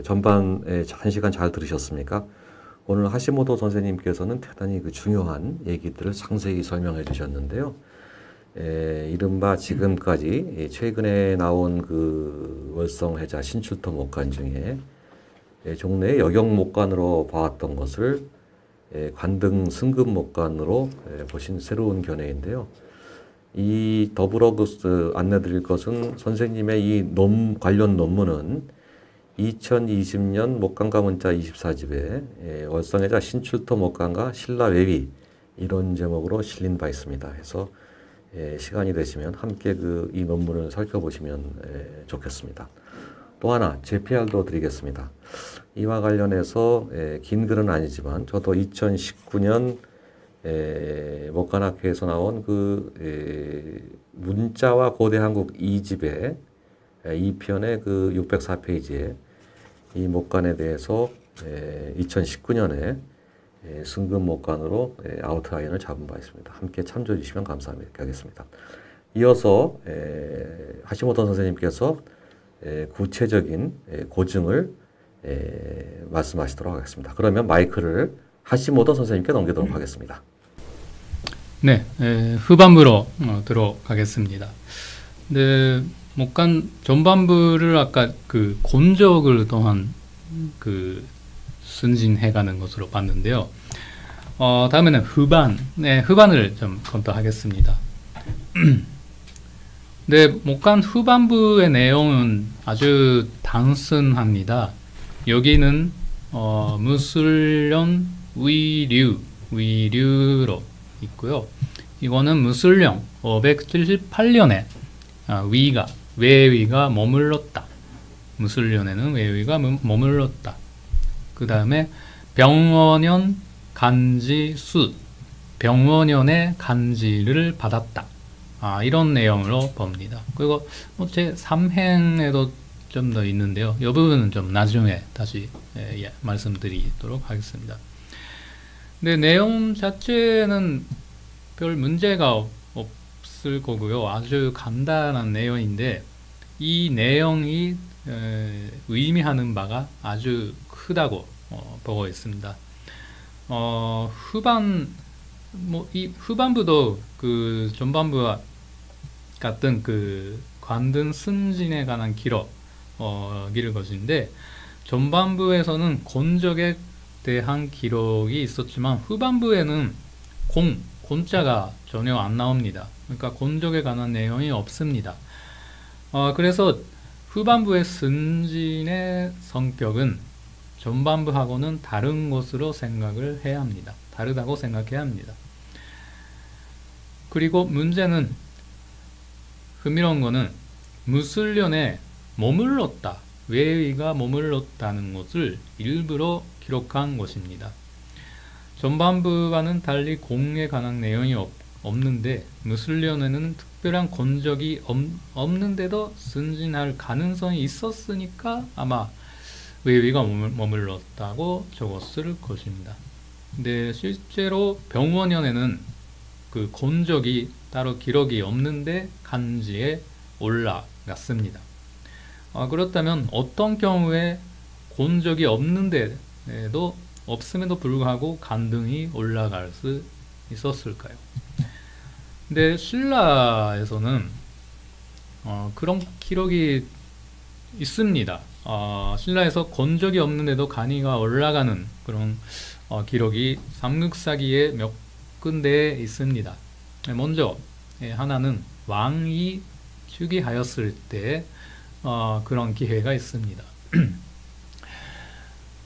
전반에 1시간 잘 들으셨습니까? 오늘 하시모토 선생님께서는 대단히 중요한 얘기들을 상세히 설명해 주셨는데요. 이른바 지금까지 최근에 나온 월성해자 신출토 목간 중에 종래의 여경 목간으로 봐왔던 것을 관등 승급 목간으로 보신 새로운 견해인데요. 이 더불어 안내드릴 것은 선생님의 이 관련 논문은 2020년 목간가 문자 24집에 월성해자 신출토 목간가 신라외위 이런 제목으로 실린 바 있습니다. 해서 시간이 되시면 함께 이 논문을 살펴보시면 좋겠습니다. 또 하나 JPR도 드리겠습니다. 이와 관련해서 긴 글은 아니지만 저도 2019년 목간학회에서 나온 문자와 고대 한국 2집의 2편의 604페이지에 이 목간에 대해서 2019년에 승급 목간으로 아웃라인을 잡은 바 있습니다. 함께 참조해 주시면 감사하겠습니다. 이어서 하시모토 선생님께서 구체적인 고증을 말씀하시도록 하겠습니다. 그러면 마이크를 하시모토 선생님께 넘기도록 하겠습니다. 네, 후반부로 들어가겠습니다. 네, 목간 전반부를 아까 곤적을 또한 승진해가는 것으로 봤는데요. 다음에는 후반을 좀 검토하겠습니다. 네, 목간 후반부의 내용은 아주 단순합니다. 여기는 무술령 위류로 있고요. 이거는 무술령 578년에 외위가 머물렀다. 무술령에는 외위가 머물렀다. 그 다음에 병원년 간지수, 병원년의 간지를 받았다. 이런 내용으로 봅니다. 그리고 제 3행에도 좀 더 있는데요. 이 부분은 좀 나중에 다시 말씀드리도록 하겠습니다. 근데 내용 자체는 별 문제가 없을 거고요. 아주 간단한 내용인데 이 내용이 의미하는 바가 아주 크다고 보고 있습니다. 이 후반부도 전반부와 같은 관등 승진에 관한 기록일 것인데 전반부에서는 곤적에 대한 기록이 있었지만 후반부에는 곤자가 전혀 안 나옵니다. 그러니까 곤적에 관한 내용이 없습니다. 그래서 후반부의 승진의 성격은 전반부하고는 다른 것으로 생각을 해야 합니다. 다르다고 생각해야 합니다. 그리고 문제는 흥미로운 거는 무술년에 머물렀다. 외위가 머물렀다는 것을 일부러 기록한 것입니다. 전반부와는 달리 공에 관한 내용이 없는데 무술년에는 특별한 곤적이 없는데도 승진할 가능성이 있었으니까 아마 외위가 머물렀다고 적었을 것입니다. 근데 실제로 병원년에는 곤적이 따로 기록이 없는데 간지에 올라갔습니다. 그렇다면 어떤 경우에 곤적이 없음에도 불구하고 간등이 올라갈 수 있었을까요? 근데 신라에서는 그런 기록이 있습니다. 신라에서 곤적이 없는데도 간이가 올라가는 그런 기록이 삼국사기에 몇 군데 있습니다. 먼저 하나는 왕이 즉위하였을 때 그런 기회가 있습니다.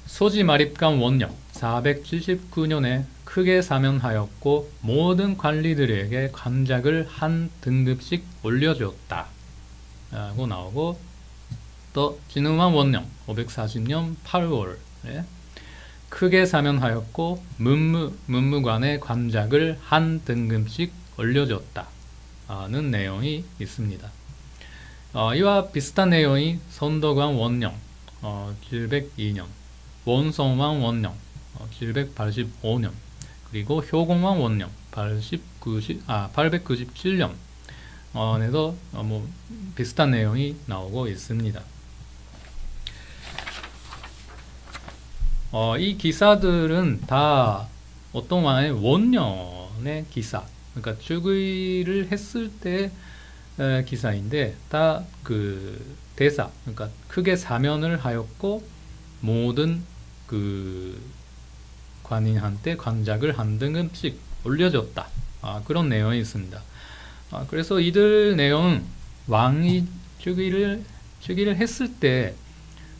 소지마립간 원령 479년에 크게 사면하였고 모든 관리들에게 관작을 한 등급씩 올려주었다 라고 나오고, 또 진흥왕 원령 540년 8월에 크게 사면하였고 문무관의 관작을 한 등급씩 올려줬다는 내용이 있습니다. 이와 비슷한 내용이 선덕왕 원령 702년, 원성왕 원령 785년, 그리고 효공왕 원령 897년에도 비슷한 내용이 나오고 있습니다. 이 기사들은 다 어떤 왕의 원년의 기사, 그러니까 즉위를 했을 때 기사인데 다 그 대사, 그러니까 크게 사면을 하였고 모든 그 관인한테 관작을 한 등급씩 올려줬다. 그런 내용이 있습니다. 그래서 이들 내용은 왕이 즉위를 했을 때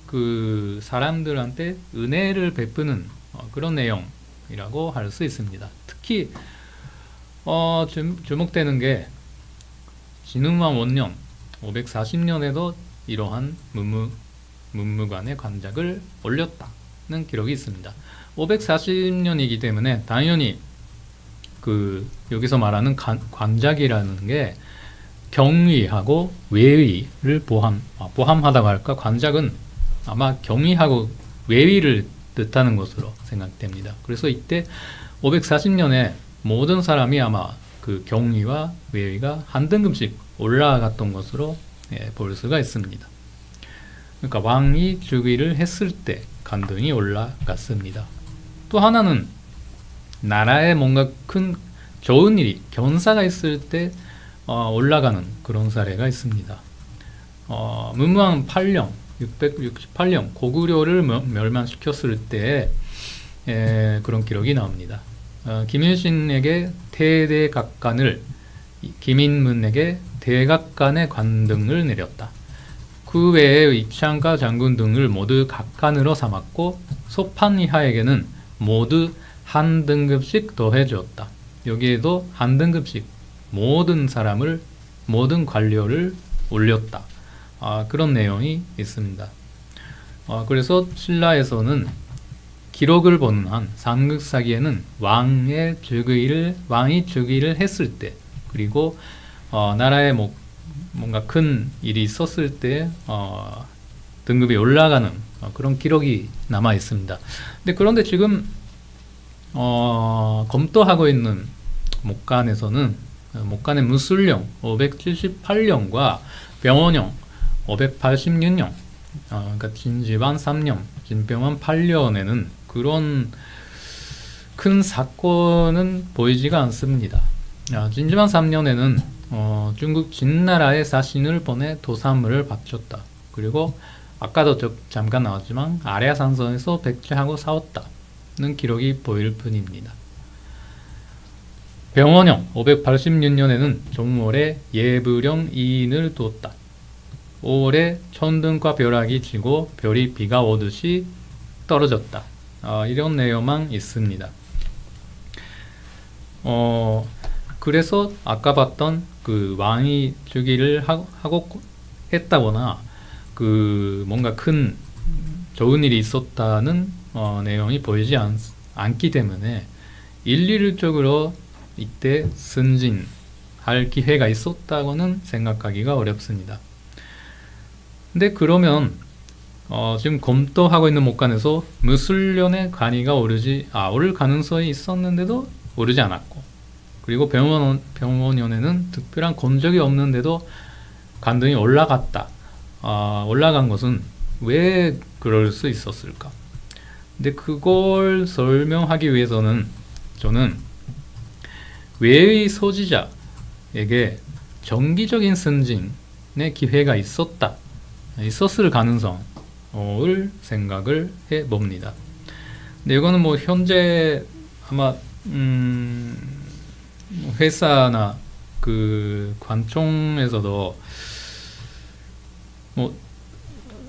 그 사람들한테 은혜를 베푸는 그런 내용이라고 할 수 있습니다. 특히 주목되는 게 진흥왕 원년 540년에도 이러한 문무관의 관작을 올렸다는 기록이 있습니다. 540년이기 때문에 당연히 그 여기서 말하는 관작이라는 게 경위하고 외위를 포함하다고 할까? 관작은 아마 경위하고 외위를 뜻하는 것으로 생각됩니다. 그래서 이때 540년에 모든 사람이 아마 그 경위와 외위가 한 등급씩 올라갔던 것으로 볼 수가 있습니다. 그러니까 왕이 즉위를 했을 때 간등이 올라갔습니다. 또 하나는 나라에 뭔가 큰 좋은 일이 견사가 있을 때 올라가는 그런 사례가 있습니다. 문무왕 8년 668년 고구려를 멸망시켰을 때 그런 기록이 나옵니다. 김일신에게 태대각간을, 김인문에게 대각간의 관등을 내렸다. 그 외에 이창가 장군 등을 모두 각간으로 삼았고 소판이하에게는 모두 한 등급씩 더해주었다. 여기에도 한 등급씩 모든 관료를 올렸다. 그런 내용이 있습니다. 그래서 신라에서는 기록을 보는 한 삼국사기에는 왕이 즉위를 했을 때, 그리고 나라에 뭔가 큰 일이 있었을 때 등급이 올라가는 그런 기록이 남아 있습니다. 그런데 지금 검토하고 있는 목간에서는 목간의 무술령 578년과 병원령 586년, 그러니까 진지반 3년, 진병원 8년에는 그런 큰 사건은 보이지가 않습니다. 진지반 3년에는 중국 진나라에 사신을 보내 도산물을 바쳤다. 그리고 아까도 잠깐 나왔지만 아랴산성에서 백제하고 싸웠다는 기록이 보일 뿐입니다. 병원령 586년에는 종월에 예부령 2인을 두었다. 5월에 천둥과 벼락이 치고 별이 비가 오듯이 떨어졌다. 이런 내용만 있습니다. 그래서 아까 봤던 그 왕이 즉위를 하고 했다거나 그 뭔가 큰 좋은 일이 있었다는 내용이 보이지 않기 때문에 일률적으로 이때 승진할 기회가 있었다고는 생각하기가 어렵습니다. 근데 그러면 지금 검토하고 있는 목간에서 무술년의 관이가 오를 가능성이 있었는데도 오르지 않았고, 그리고 병원년에는 특별한 건적이 없는데도 간등이 올라간 것은 왜 그럴 수 있었을까? 근데 그걸 설명하기 위해서는 저는 외의 소지자에게 정기적인 승진의 기회가 있었을 가능성을 생각을 해 봅니다. 근데 이거는 뭐 현재 아마 회사나 그 관청에서도 뭐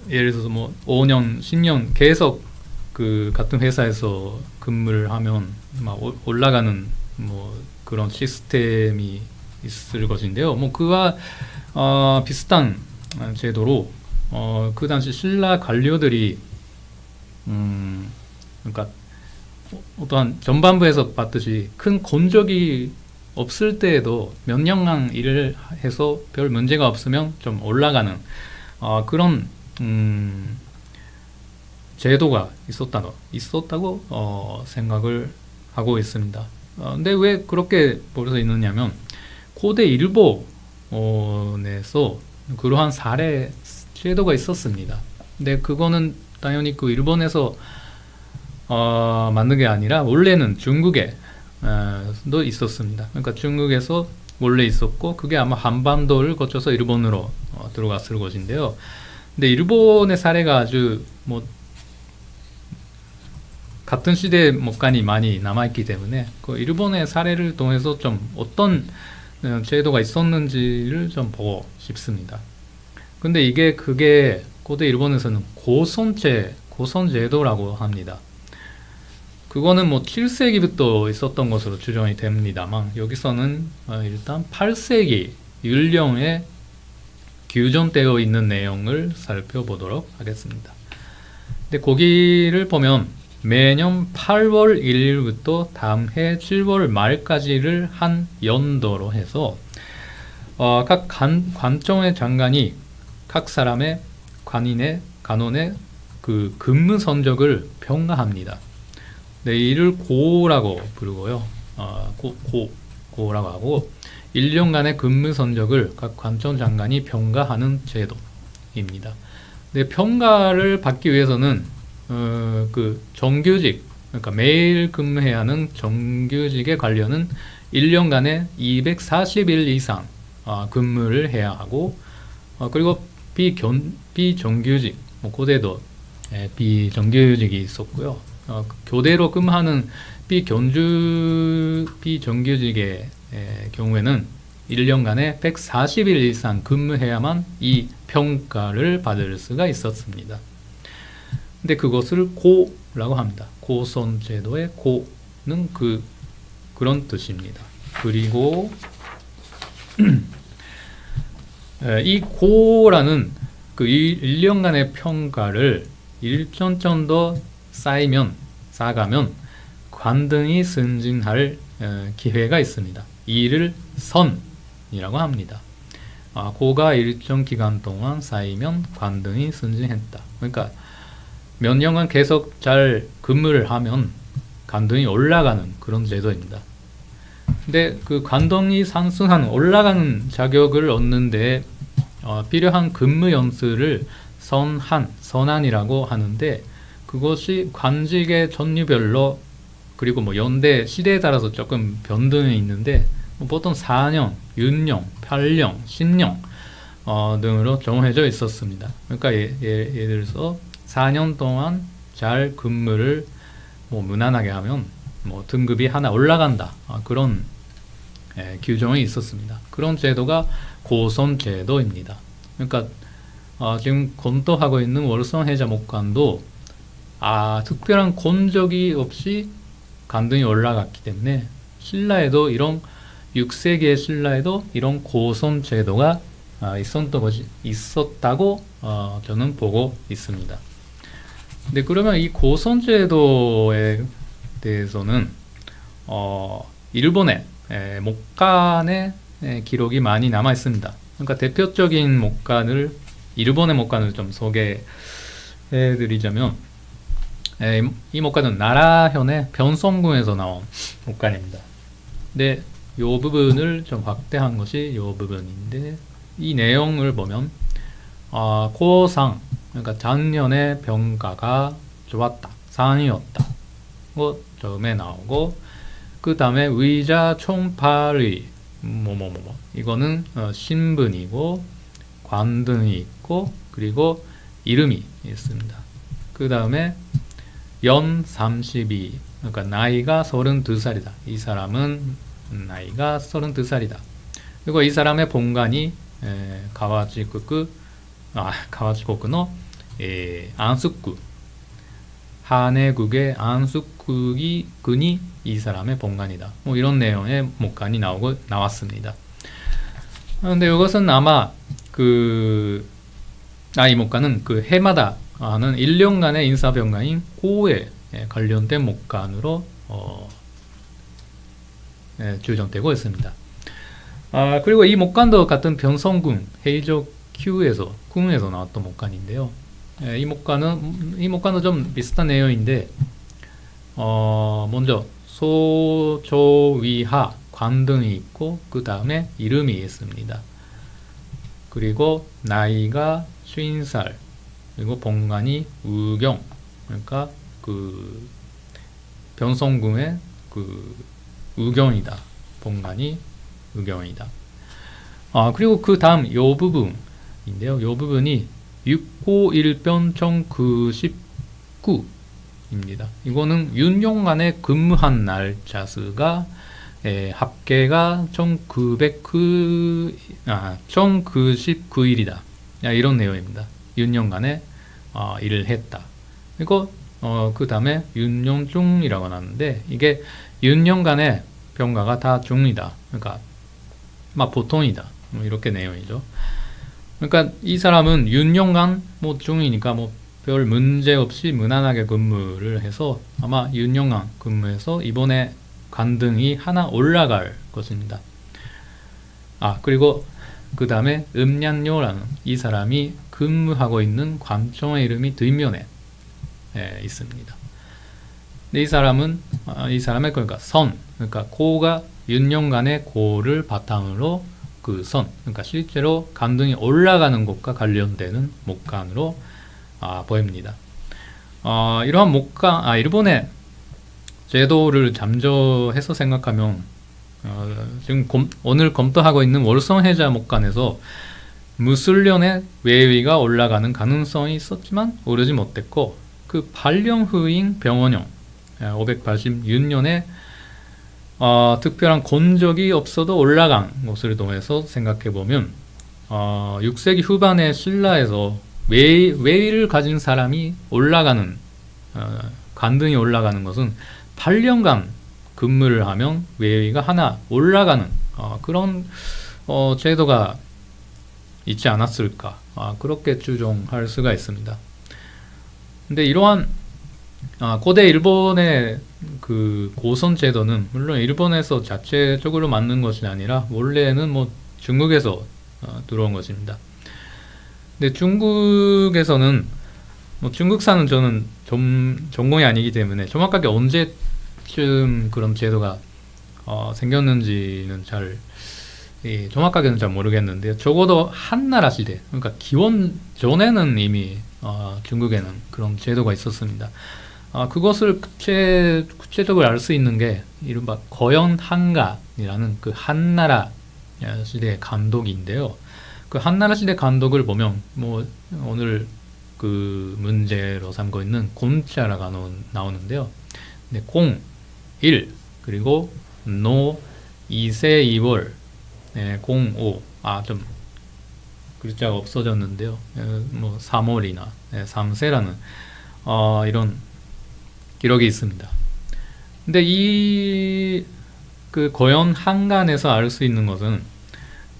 예를 들어서 뭐 5년, 10년 계속 그 같은 회사에서 근무를 하면 막 올라가는 뭐 그런 시스템이 있을 것인데요. 뭐 그와 비슷한 제도로 그 당시 신라 관료들이 그러니까 어떠한 전반부에서 봤듯이 큰 건적이 없을 때에도 몇 년간 일을 해서 별 문제가 없으면 좀 올라가는 그런 제도가 있었다고 생각을 하고 있습니다. 근데 왜 그렇게 볼 수 있느냐면 고대 일본에서 그러한 사례 제도가 있었습니다. 근데 그거는 당연히 그 일본에서 만든 게 아니라 원래는 중국에 도 있었습니다. 그러니까 중국에서 원래 있었고 그게 아마 한반도를 거쳐서 일본으로 들어갔을 것인데요. 근데 일본의 사례가 아주 뭐 같은 시대의 목간이 많이 남아있기 때문에 그 일본의 사례를 통해서 좀 어떤 제도가 있었는지를 좀 보고 싶습니다. 근데 그게 고대 일본에서는 고선제도라고 합니다. 그거는 뭐 7세기부터 있었던 것으로 추정이 됩니다만 여기서는 일단 8세기 율령에 규정되어 있는 내용을 살펴보도록 하겠습니다. 근데 거기를 보면 매년 8월 1일부터 다음 해 7월 말까지를 한 연도로 해서 각 관청의 장관이 각 사람의 간원의 그 근무 성적을 평가합니다. 네, 이를 고라고 부르고요. 고라고 하고 1년간의 근무 성적을 각 관청 장관이 평가하는 제도입니다. 네, 평가를 받기 위해서는 그 정규직, 그러니까 매일 근무해야 하는 정규직에 관련은 1년간에 240일 이상 근무를 해야 하고 그리고 비정규직, 고대도 비정규직이 있었고요. 교대로 근무하는 비정규직의 경우에는 1년간에 140일 이상 근무해야만 이 평가를 받을 수가 있었습니다. 근데 그것을 고라고 합니다. 고선제도의 고는 그런 뜻입니다. 그리고 이 고라는 그 1년간의 평가를 일정 정도 쌓아가면 관등이 승진할 기회가 있습니다. 이를 선이라고 합니다. 고가 일정 기간 동안 쌓이면 관등이 승진했다. 그러니까 몇 년간 계속 잘 근무를 하면 관등이 올라가는 그런 제도입니다. 근데 그 관등이 상승하는 올라가는 자격을 얻는데 필요한 근무 연수를 선한이라고 하는데 그것이 관직의 종류별로 그리고 뭐 연대 시대에 따라서 조금 변동이 있는데 보통 4년, 6년, 8년, 10년 등으로 정해져 있었습니다. 그러니까 예를 들어서 4년 동안 잘 근무를 뭐 무난하게 하면 뭐 등급이 하나 올라간다. 그런 규정이 있었습니다. 그런 제도가 고선제도입니다. 그러니까 지금 검토하고 있는 월성해자 목관도 특별한 권적이 없이 관등이 올라갔기 때문에 신라에도 이런 6세기의 신라에도 이런 고선제도가 있었다고 저는 보고 있습니다. 근데 그러면 이 고선제도에 대해서는 일본의 목간의 기록이 많이 남아 있습니다. 그러니까 대표적인 일본의 목간을 좀 소개해 드리자면 이 목간은 나라현의 변성궁에서 나온 목간입니다. 근데 이 부분을 좀 확대한 것이 이 부분인데 이 내용을 보면 고상, 그러니까 작년에 병가가 좋았다, 상이었다 처음에 나오고 그 다음에 의자 총팔의 이거는 신분이고 관등이 있고 그리고 이름이 있습니다. 그 다음에 연 32, 그러니까 나이가 32살이다. 이 사람은 나이가 32살이다. 그리고 이 사람의 본관이 가와지국의 안숙국, 한해국의 안숙국이 근이 이 사람의 본관이다. 뭐 이런 내용의 목간이 나왔습니다. 그런데 이것은 아마 이 목간은 그 해마다 하는 1년간의 인사병가인 고에 관련된 목간으로 추정되고 있습니다. 그리고 이 목간도 같은 변성궁 헤이조 궁에서 나왔던 목간인데요. 이 목간도 좀 비슷한 내용인데 먼저 소조위하 관등이 있고 그 다음에 이름이 있습니다. 그리고 나이가 50살, 그리고 본관이 우경, 그러니까 변성궁의 그 의경이다. 본관이 의경이다. 그리고 그 다음 요 부분인데요. 요 부분이 6호 1변 1099입니다. 이거는 윤용관에 근무한 날짜 수가 합계가 1099일이다. 이런 내용입니다. 윤영간에 일을 했다. 그리고 그 다음에 윤영중이라고 나왔는데 이게 윤영간의 병가가 다 중이다. 그러니까 막 보통이다. 이렇게 내용이죠. 그러니까 이 사람은 윤영간 뭐 중이니까 뭐 별 문제 없이 무난하게 근무를 해서 아마 윤영간 근무해서 이번에 관등이 하나 올라갈 것입니다. 그리고 그 다음에 음년요라는 이 사람이 근무하고 있는 관청의 이름이 뒷면에 있습니다. 근데 이 사람은 이 사람의 그러니까 그러니까 고가 윤영간의 고를 바탕으로 그 그러니까 실제로 관등이 올라가는 곳과 관련되는 목간으로 보입니다. 이러한 목간 일본의 제도를 잠조해서 생각하면 지금 오늘 검토하고 있는 월성해자 목간에서 무술련의 외위가 올라가는 가능성이 있었지만 오르지 못했고 그 발령 후인 병원영 586년에 특별한 곤적이 없어도 올라간 것을 통해서 생각해보면 6세기 후반의 신라에서 외위를 가진 사람이 올라가는 관등이 올라가는 것은 8년간 근무를 하면 외위가 하나 올라가는 그런 제도가 있지 않았을까 그렇게 추정할 수가 있습니다. 근데 이러한 고대 일본의 그 고선 제도는 물론 일본에서 자체적으로 만든 것이 아니라 원래는 뭐 중국에서 들어온 것입니다. 근데 중국에서는 뭐 중국사는 저는 전공이 아니기 때문에 정확하게 언제쯤 그런 제도가 생겼는지는 정확하게는 잘 모르겠는데요. 적어도 한나라 시대, 그러니까 기원 전에는 이미 중국에는 그런 제도가 있었습니다. 그것을 구체적으로 알 수 있는 게 이른바 거연한가이라는 그 한나라 시대의 감독인데요. 그 한나라 시대 감독을 보면 뭐 오늘 그 문제로 삼고 있는 곤자라가 나오는데요. 네, 공, 일, 그리고 노, 이세, 이월, 공, 오, 좀 글자가 없어졌는데요. 뭐 3월이나 3세라는 이런 기록이 있습니다. 근데 이 그 거연 한간에서 알 수 있는 것은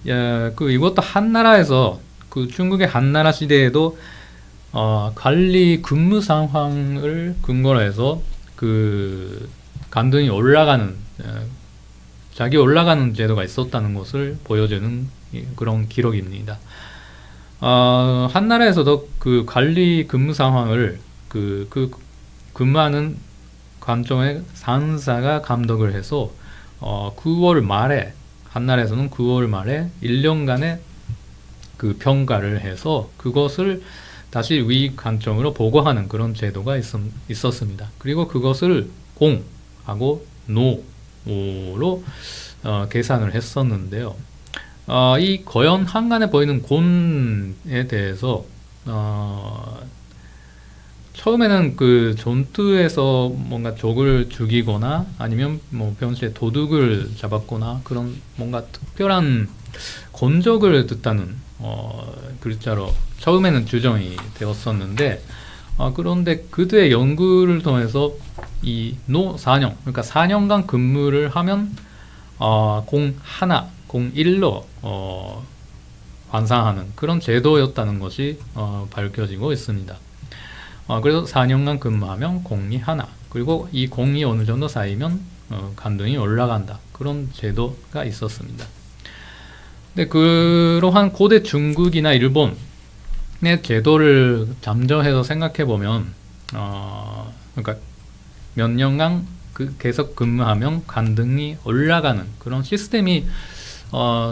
이것도 한나라에서 그 중국의 한나라 시대에도 관리 근무 상황을 근거로 해서 그 관등이 올라가는 자기 올라가는 제도가 있었다는 것을 보여주는 그런 기록입니다. 한나라에서도 그 관리 근무 상황을 그 근무하는 관청의 산사가 감독을 해서 9월 말에 한나라에서는 9월 말에 1년간의 그 평가를 해서 그것을 다시 위 관청으로 보고하는 그런 제도가 있었습니다. 그리고 그것을 공하고 노로 계산을 했었는데요. 이 거연 한간에 보이는 곤에 대해서 처음에는 그 전투에서 뭔가 적을 죽이거나 아니면 뭐 평소에 도둑을 잡았거나 그런 뭔가 특별한 곤적을 뜻하는 글자로 처음에는 규정이 되었었는데 그런데 그들의 연구를 통해서 이 노 4년 그러니까 4년간 근무를 하면 공 하나, 공 1로 환산하는 그런 제도였다는 것이 밝혀지고 있습니다. 그래서 4년간 근무하면 공이 하나, 그리고 이 공이 어느 정도 쌓이면 관등이 올라간다. 그런 제도가 있었습니다. 근데 그러한 고대 중국이나 일본의 제도를 잠정해서 생각해 보면, 그러니까 몇 년간 계속 근무하면 관등이 올라가는 그런 시스템이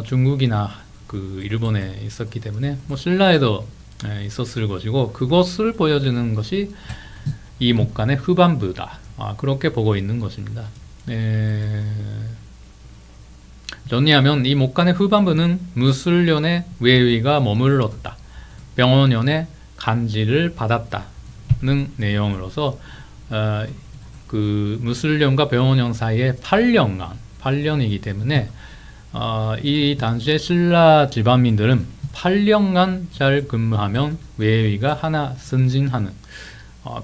중국이나 그 일본에 있었기 때문에 뭐 신라에도 있었을 것이고 그것을 보여주는 것이 이 목간의 후반부다. 그렇게 보고 있는 것입니다. 정리하면 이 목간의 후반부는 무술년의 외위가 머물렀다. 병원년의 간지를 받았다는 내용으로서 그 무술년과 병원년 사이에 8년이기 때문에 이 당시에 신라 집안민들은 8년간 잘 근무하면 외위가 하나 승진하는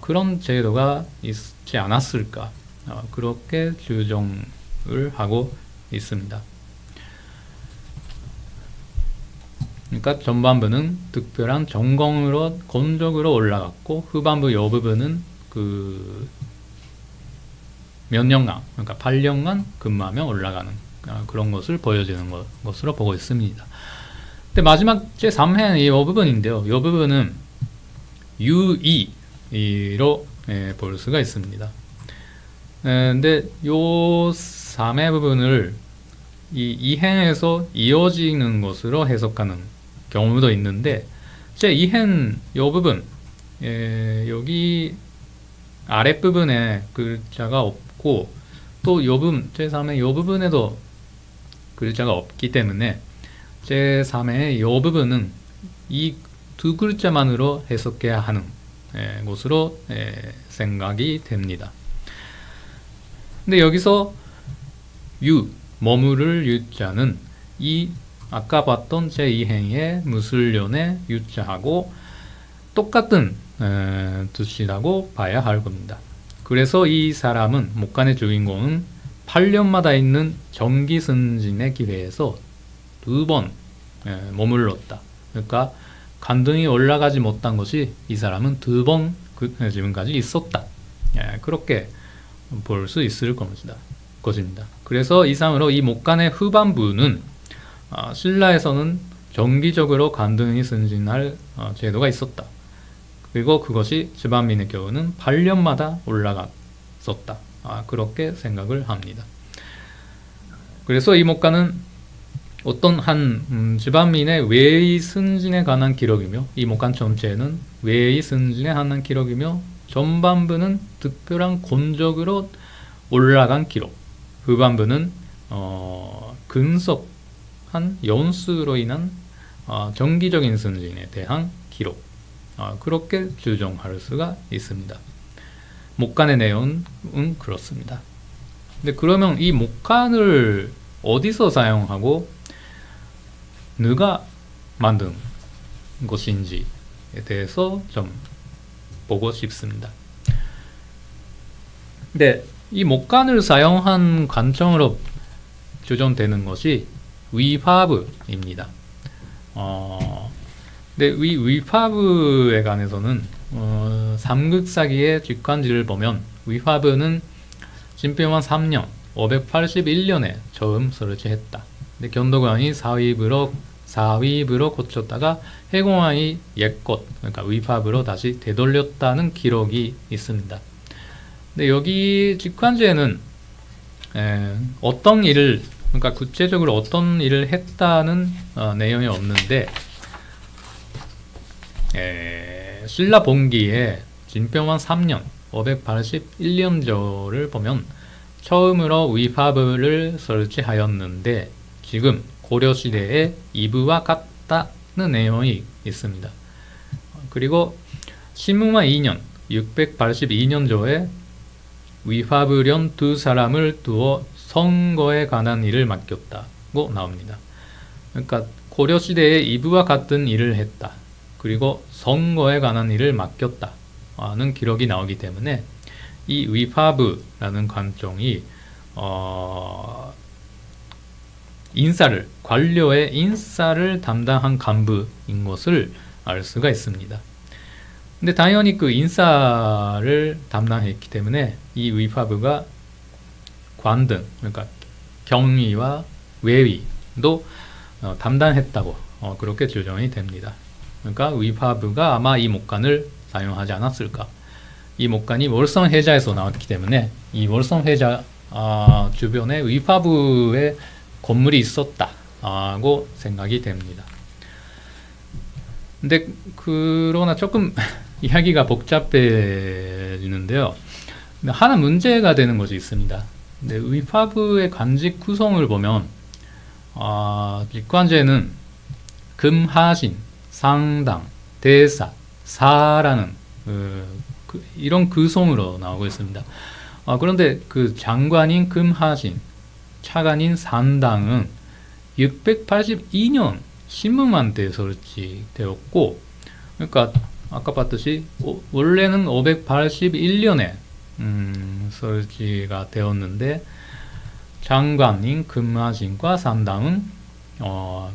그런 제도가 있지 않았을까, 그렇게 추정을 하고 있습니다. 그러니까 전반부는 특별한 전공으로 건적으로 올라갔고 후반부 요 부분은 그 몇 년간, 그러니까 8년간 근무하면 올라가는 그런 것을 보여주는 것으로 보고 있습니다. 근데 마지막 제3회는 이 부분인데요. 이 부분은 U2로 볼 수가 있습니다. 근데 요 3회 부분을 이 2행에서 이어지는 것으로 해석하는 경우도 있는데, 제2행 요 부분, 여기 아랫부분에 글자가 없고 또 요 부분, 제3회 요 부분에도 글자가 없기 때문에 제3회의 요 부분은 이 두 글자만으로 해석해야 하는 것으로 생각이 됩니다. 근데 여기서 머무를 유자는 이 아까 봤던 제2행의 무술년의 유자하고 똑같은 뜻이라고 봐야 할 겁니다. 그래서 이 사람은, 목간의 주인공은 8년마다 있는 정기승진의 기회에서 2번 머물렀다. 그러니까 간등이 올라가지 못한 것이 이 사람은 2번 지금까지 있었다. 그렇게 볼 수 있을 것입니다. 그래서 이상으로 이 목간의 후반부는 신라에서는 정기적으로 간등이 승진할 제도가 있었다. 그리고 그것이 집안민의 경우는 8년마다 올라갔었다. 그렇게 생각을 합니다. 그래서 이 목간은 어떤 한 집안민의 외의 승진에 관한 기록이며, 이 목간 전체는 외의 승진에 관한 기록이며, 전반부는 특별한 건적으로 올라간 기록, 후반부는 근속한 연수로 인한 정기적인 승진에 대한 기록, 그렇게 추정할 수가 있습니다. 목간의 내용은 그렇습니다. 근데 그러면 이 목간을 어디서 사용하고 누가 만든 것인지에 대해서 좀 보고 싶습니다. 근데 이 목간을 사용한 관점으로 추정되는 것이 위화부입니다. 근데 위화부에 관해서는 삼국사기의 직관지를 보면 위화부는 진표만 3년 581년에 처음 설치했다. 근데 견도광이 사위부로 고쳤다가 해공왕이 옛것, 그러니까 위화부로 다시 되돌렸다는 기록이 있습니다. 근데 여기 직관지에는 어떤 일을, 그러니까 구체적으로 어떤 일을 했다는 내용이 없는데, 신라 봉기의 진표만 3년 581년조를 보면 처음으로 위화부를 설치하였는데 지금 고려시대의 이부와 같다는 내용이 있습니다. 그리고 신무만 2년 682년조에 위화부련 2사람을 두어 선거에 관한 일을 맡겼다고 나옵니다. 그러니까 고려시대의 이부와 같은 일을 했다. 그리고 선거에 관한 일을 맡겼다는 기록이 나오기 때문에 이 위화부라는 관종이 관료의 인사를 담당한 간부인 것을 알 수가 있습니다. 근데 당연히 그 인사를 담당했기 때문에 이 위화부가 관등, 그러니까 경위와 외위도 담당했다고 그렇게 추정이 됩니다. 그러니까 위화부가 아마 이 목간을 사용하지 않았을까. 이 목간이 월성회자에서 나왔기 때문에 이 월성회자 주변에 위화부의 건물이 있었다고 생각이 됩니다. 근데 그러나 조금 이야기가 복잡해지는데요. 근데 하나 문제가 되는 것이 있습니다. 근데 위파부의 간직 구성을 보면 직관제는 금하신, 상당, 대사, 사라는 이런 구성으로 나오고 있습니다. 그런데 그 장관인 금하신, 차관인 상당은 682년 신무만 때 설치되었고, 그러니까 아까 봤듯이 원래는 581년에 설치가 되었는데 장관인 금하신과 상당은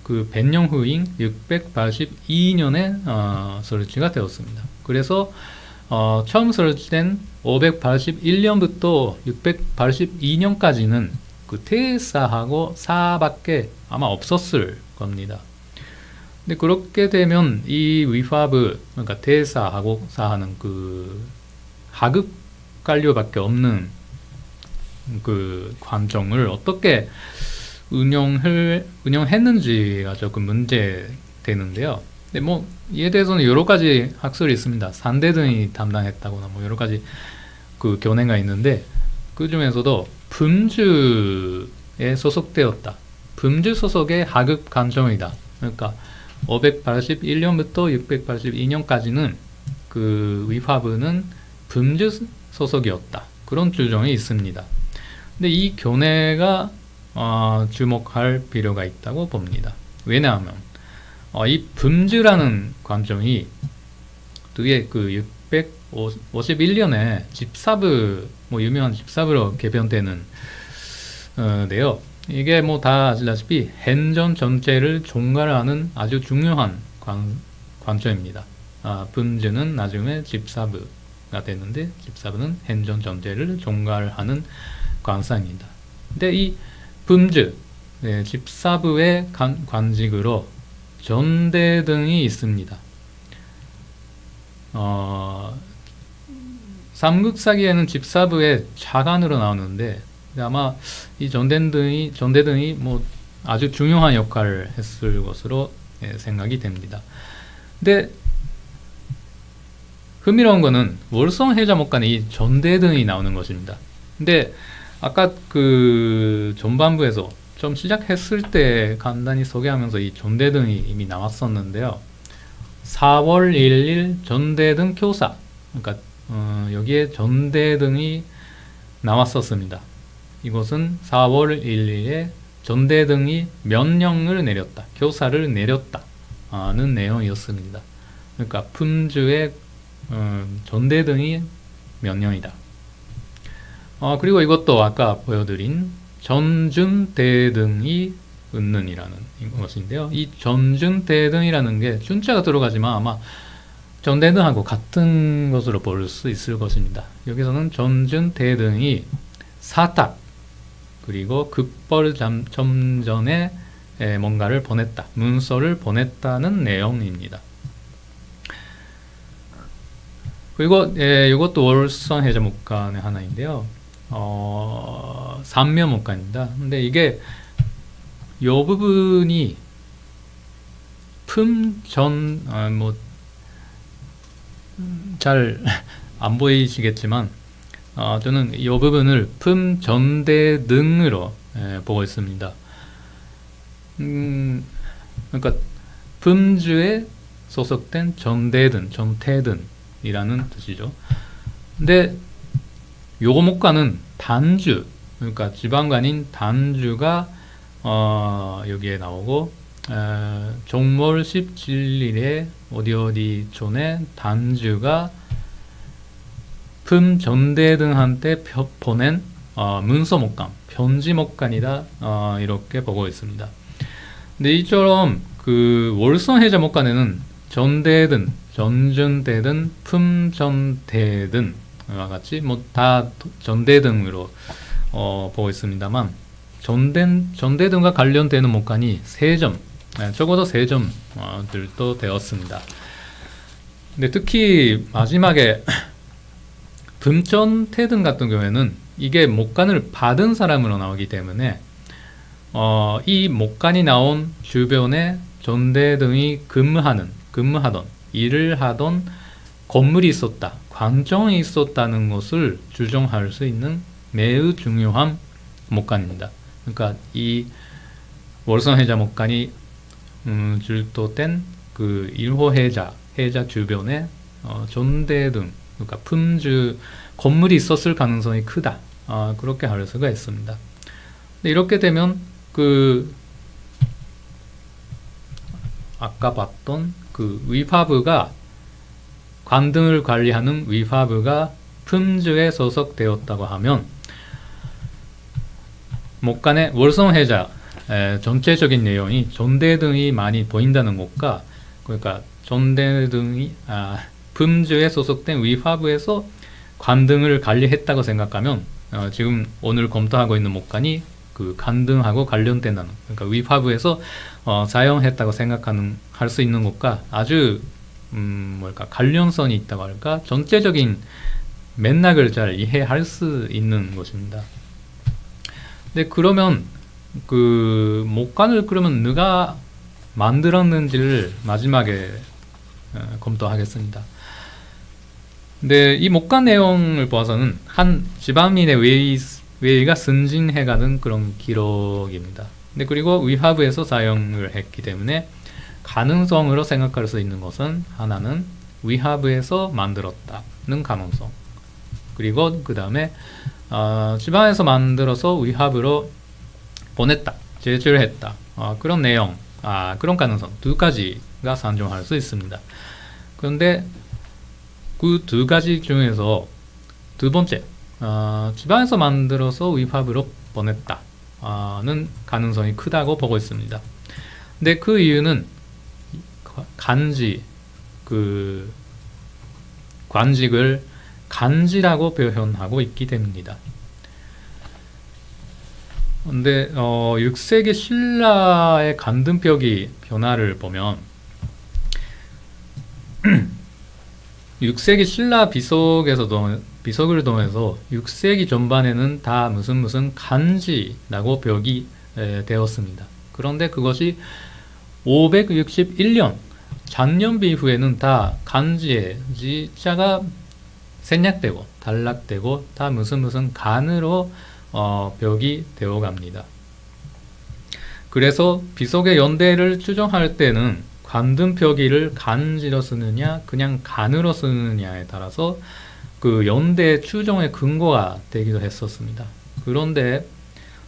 그 100년 후인 682년에 설치가 되었습니다. 그래서 처음 설치된 581년부터 682년까지는 그 태사하고 사밖에 아마 없었을 겁니다. 근데 그렇게 되면 이 위파브, 그러니까 태사하고 사하는 그 하급 관료밖에 없는 그 관청을 어떻게 운영했는지가 조금 문제되는데요. 근데 뭐 이에 대해서는 여러 가지 학설이 있습니다. 산대등이 담당했다거나 뭐 여러 가지 그 견해가 있는데, 그 중에서도 품주에 소속되었다. 품주 소속의 하급 관청이다. 그러니까 581년부터 682년까지는 그 위파부는 품주 소속이었다. 그런 주장이 있습니다. 근데 이 견해가 주목할 필요가 있다고 봅니다. 왜냐하면 이 품주라는 관청이 뒤에 그 651년에 집사부, 뭐 유명한 집사부로 개편되는 데요. 이게 뭐 다 아시다시피 행정 전체를 종괄하는 아주 중요한 관청입니다. 품주는 나중에 집사부가 되는데, 집사부는 행정 전체를 종괄하는 관사입니다. 근데 이 품주, 집사부의 관직으로 전대등이 있습니다. 삼국사기에는 집사부의 차관으로 나오는데, 아마 이 전대등이 뭐 아주 중요한 역할을 했을 것으로 생각이 됩니다. 근데 흥미로운 거는 월성해자목간에 이 전대등이 나오는 것입니다. 근데 아까 그 전반부에서 좀 시작했을 때 간단히 소개하면서 이 전대등이 이미 나왔었는데요. 4월 1일 전대등 교사, 그러니까 여기에 전대등이 나왔었습니다. 이것은 4월 1일에 전대등이 명령을 내렸다, 교사를 내렸다는 내용이었습니다. 그러니까 품주의 전대등이 명령이다. 그리고 이것도 아까 보여드린 전준대등이 은는이라는 것인데요. 이 전준대등이라는 게 준자가 들어가지만 아마 전대등하고 같은 것으로 볼 수 있을 것입니다. 여기서는 전준대등이 사탁 그리고 급벌점전에 뭔가를 보냈다, 문서를 보냈다는 내용입니다. 그리고 이것도 월성해자목간의 하나인데요. 삼묘목간입니다. 근데 이게 요 부분이 뭐 잘 안 보이시겠지만 저는 이 부분을 품전대등으로 보고 있습니다. 그러니까 품주에 소속된 전대등, 전태등이라는 뜻이죠. 근데 요거 목간은 단주, 그러니까 지방관인 단주가 여기에 나오고, 종몰 17일에 어디 촌에 단주가 품전대등한테 보낸 문서목간, 편지목간이다, 이렇게 보고 있습니다. 근데 이처럼 그 월성해자목간에는 전대등, 전준대등, 품전대등과 같이 뭐 다 전대등으로 보고 있습니다만, 전대등과 관련되는 목간이 3점, 적어도 3점들도 되었습니다. 근데 특히 마지막에 품전태등 같은 경우에는 이게 목간을 받은 사람으로 나오기 때문에 이 목간이 나온 주변에 전대등이 근무하던, 일을 하던 건물이 있었다, 관청이 있었다는 것을 주장할 수 있는 매우 중요한 목간입니다. 그러니까 이 월성해자 목간이 줄도된 그 1호 해자 주변에 전대 등 그러니까 품주 건물이 있었을 가능성이 크다. 그렇게 할 수가 있습니다. 근데 이렇게 되면 그 아까 봤던 그 위화부가 관등을 관리하는 위화부가 품주에 소속되었다고 하면 목간의 월성해자 전체적인 내용이 전대등이 많이 보인다는 것과 그러니까 전대등이 품주에 소속된 위화부에서 관등을 관리했다고 생각하면 지금 오늘 검토하고 있는 목간이 그 관등하고 관련된다는 그러니까 위화부에서 사용했다고 생각하는 할 수 있는 것과 아주 관련성이 있다고 할까 전체적인 맥락을 잘 이해할 수 있는 것입니다. 근데 그러면 그 목간을 그러면 누가 만들었는지를 마지막에 검토하겠습니다. 근데 이 목간 내용을 보아서는 한 지방민의 외의가 승진해가는 그런 기록입니다. 근데 그리고 위화부에서 사용을 했기 때문에 가능성으로 생각할 수 있는 것은 하나는 위화부에서 만들었다는 가능성, 그리고 그 다음에 지방에서 만들어서 위화부로 보냈다, 제출했다, 그런 내용, 그런 가능성 두 가지가 산정할 수 있습니다. 그런데 그 두 가지 중에서 두 번째, 지방에서 만들어서 위화부로 보냈다는 가능성이 크다고 보고 있습니다. 근데 그 이유는 관직을 간지라고 표현하고 있기 때문입니다. 근데 6세기 신라의 간등표기 변화를 보면 6세기 신라 비석을 통해서 6세기 전반에는 다 무슨 간지라고 벽이 되었습니다. 그런데 그것이 561년 잔년비 후에는 다 간지의 지자가 생략되고 단락되고 다 무슨 간으로 벽이 되어갑니다. 그래서 비석의 연대를 추정할 때는 관등표기를 간지로 쓰느냐 그냥 간으로 쓰느냐에 따라서 그 연대 추정의 근거가 되기도 했었습니다. 그런데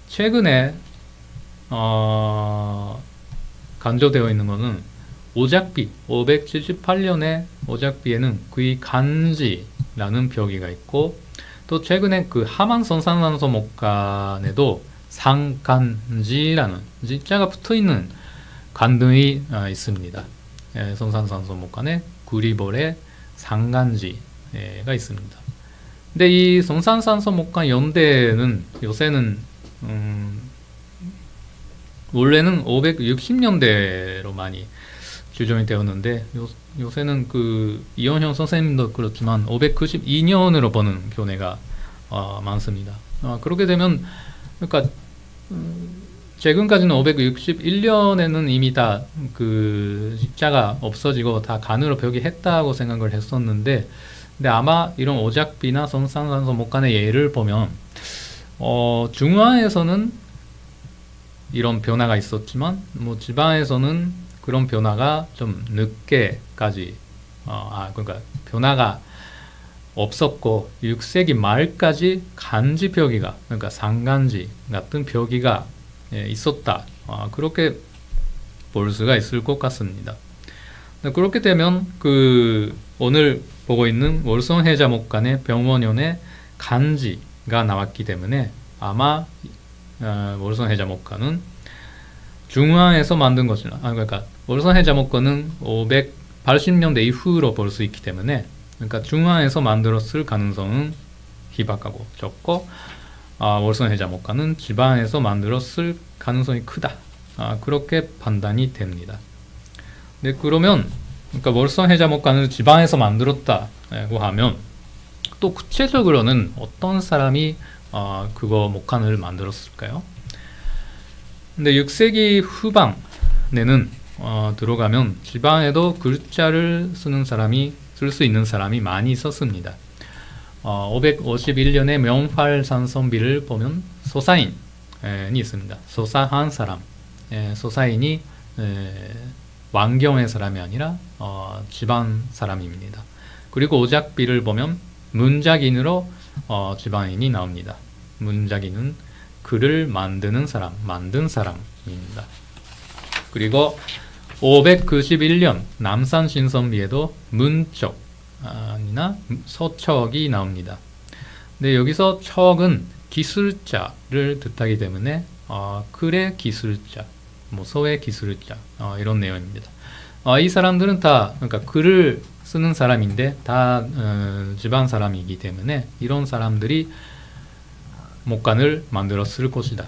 최근에 간조되어 있는 것은 오작비 578년에 오작비에는 그의 간지라는 표기가 있고 또 최근에 그 하만 성산산소 목간에도 상간지라는 지자가 붙어있는 관등이 있습니다. 성산산소 목간에 구리볼에 상간지가 있습니다. 근데 이 성산산소 목간 연대는 요새는 원래는 560년대로 많이 규정이 되었는데 요새는 그 이원형 선생님도 그렇지만 592년으로 보는 교내가 많습니다. 그렇게 되면 그러니까 최근까지는 561년에는 이미 다 그 십자가 없어지고 다 간으로 표기했다고 생각을 했었는데, 근데 아마 이런 오작비나 성산산소 목간의 예를 보면 중화에서는 이런 변화가 있었지만 뭐 지방에서는 그런 변화가 좀 늦게까지 그러니까 변화가 없었고 6세기 말까지 간지 표기가 그러니까 상간지 같은 표기가 있었다. 그렇게 볼 수가 있을 것 같습니다. 그렇게 되면 그 오늘 보고 있는 월성해자 목간의 병원연의 간지가 나왔기 때문에 아마 월성해자 목간은 중앙에서 만든 것이나 그러니까 월성해자 목간은 580년대 이후로 볼 수 있기 때문에 그러니까 중앙에서 만들었을 가능성은 희박하고 적고 월성해자 목간은 지방에서 만들었을 가능성이 크다. 그렇게 판단이 됩니다. 네, 그러면 그러니까 월성해자 목간을 지방에서 만들었다고 하면 또 구체적으로는 어떤 사람이 그거 목간을 만들었을까요? 근데 6세기 후반에는 들어가면 지방에도 글자를 쓰는 사람이 쓸 수 있는 사람이 많이 있었습니다. 551년에 명활산성비를 보면 소사인이 있습니다. 소사한 사람, 소사인이 왕경의 사람이 아니라 집안 사람입니다. 그리고 오작비를 보면 문작인으로 집안인이 나옵니다. 문작인은 글을 만드는 사람, 만든 사람입니다. 그리고 591년 남산신선비에도 문적이나 서척이 나옵니다. 근데 여기서 척은 기술자를 뜻하기 때문에 글의 기술자, 뭐 서의 기술자 이런 내용입니다. 이 사람들은 다 그러니까 글을 쓰는 사람인데 다 집안 사람이기 때문에 이런 사람들이 목간을 만들었을 것이다.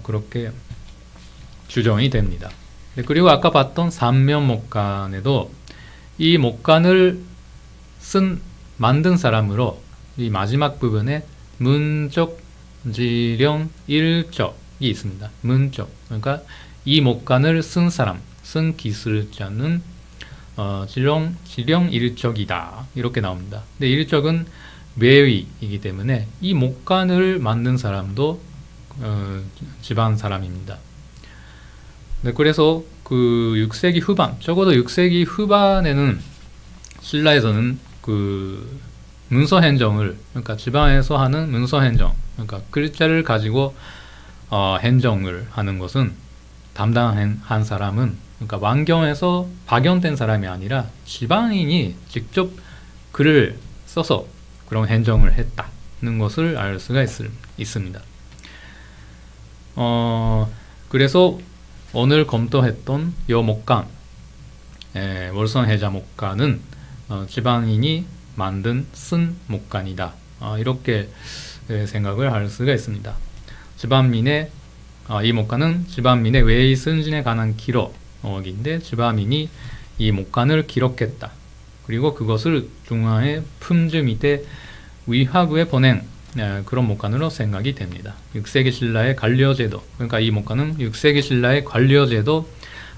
그렇게 추정이 됩니다. 그리고 아까 봤던 삼면 목간에도 이 목간을 만든 사람으로 이 마지막 부분에 문적, 지령, 일적이 있습니다. 문적, 그러니까 이 목간을 쓴 사람, 쓴 기술자는 지령 일적이다 이렇게 나옵니다. 근데 일적은 외위이기 때문에 이 목간을 만든 사람도 집안 사람입니다. 네, 그래서 그 6세기 후반, 적어도 6세기 후반에는 신라에서는 그 문서 행정을, 그러니까 지방에서 하는 문서 행정, 그러니까 글자를 가지고 행정을 하는 것은 담당한 사람은, 그러니까 왕경에서 파견된 사람이 아니라 지방인이 직접 글을 써서 그런 행정을 했다는 것을 알 수가 있습니다. 그래서 오늘 검토했던 요 목간, 월성해자 목간은 지방인이 쓴 목간이다. 이렇게 생각을 할 수가 있습니다. 이 목간은 지방민의 외의 승진에 관한 기록인데 지방민이 이 목간을 기록했다. 그리고 그것을 중앙의 품즈 밑에 위화부에 보낸 그런 목간으로 생각이 됩니다. 6세기 신라의 관료제도, 그러니까 이 목간은 6세기 신라의 관료제도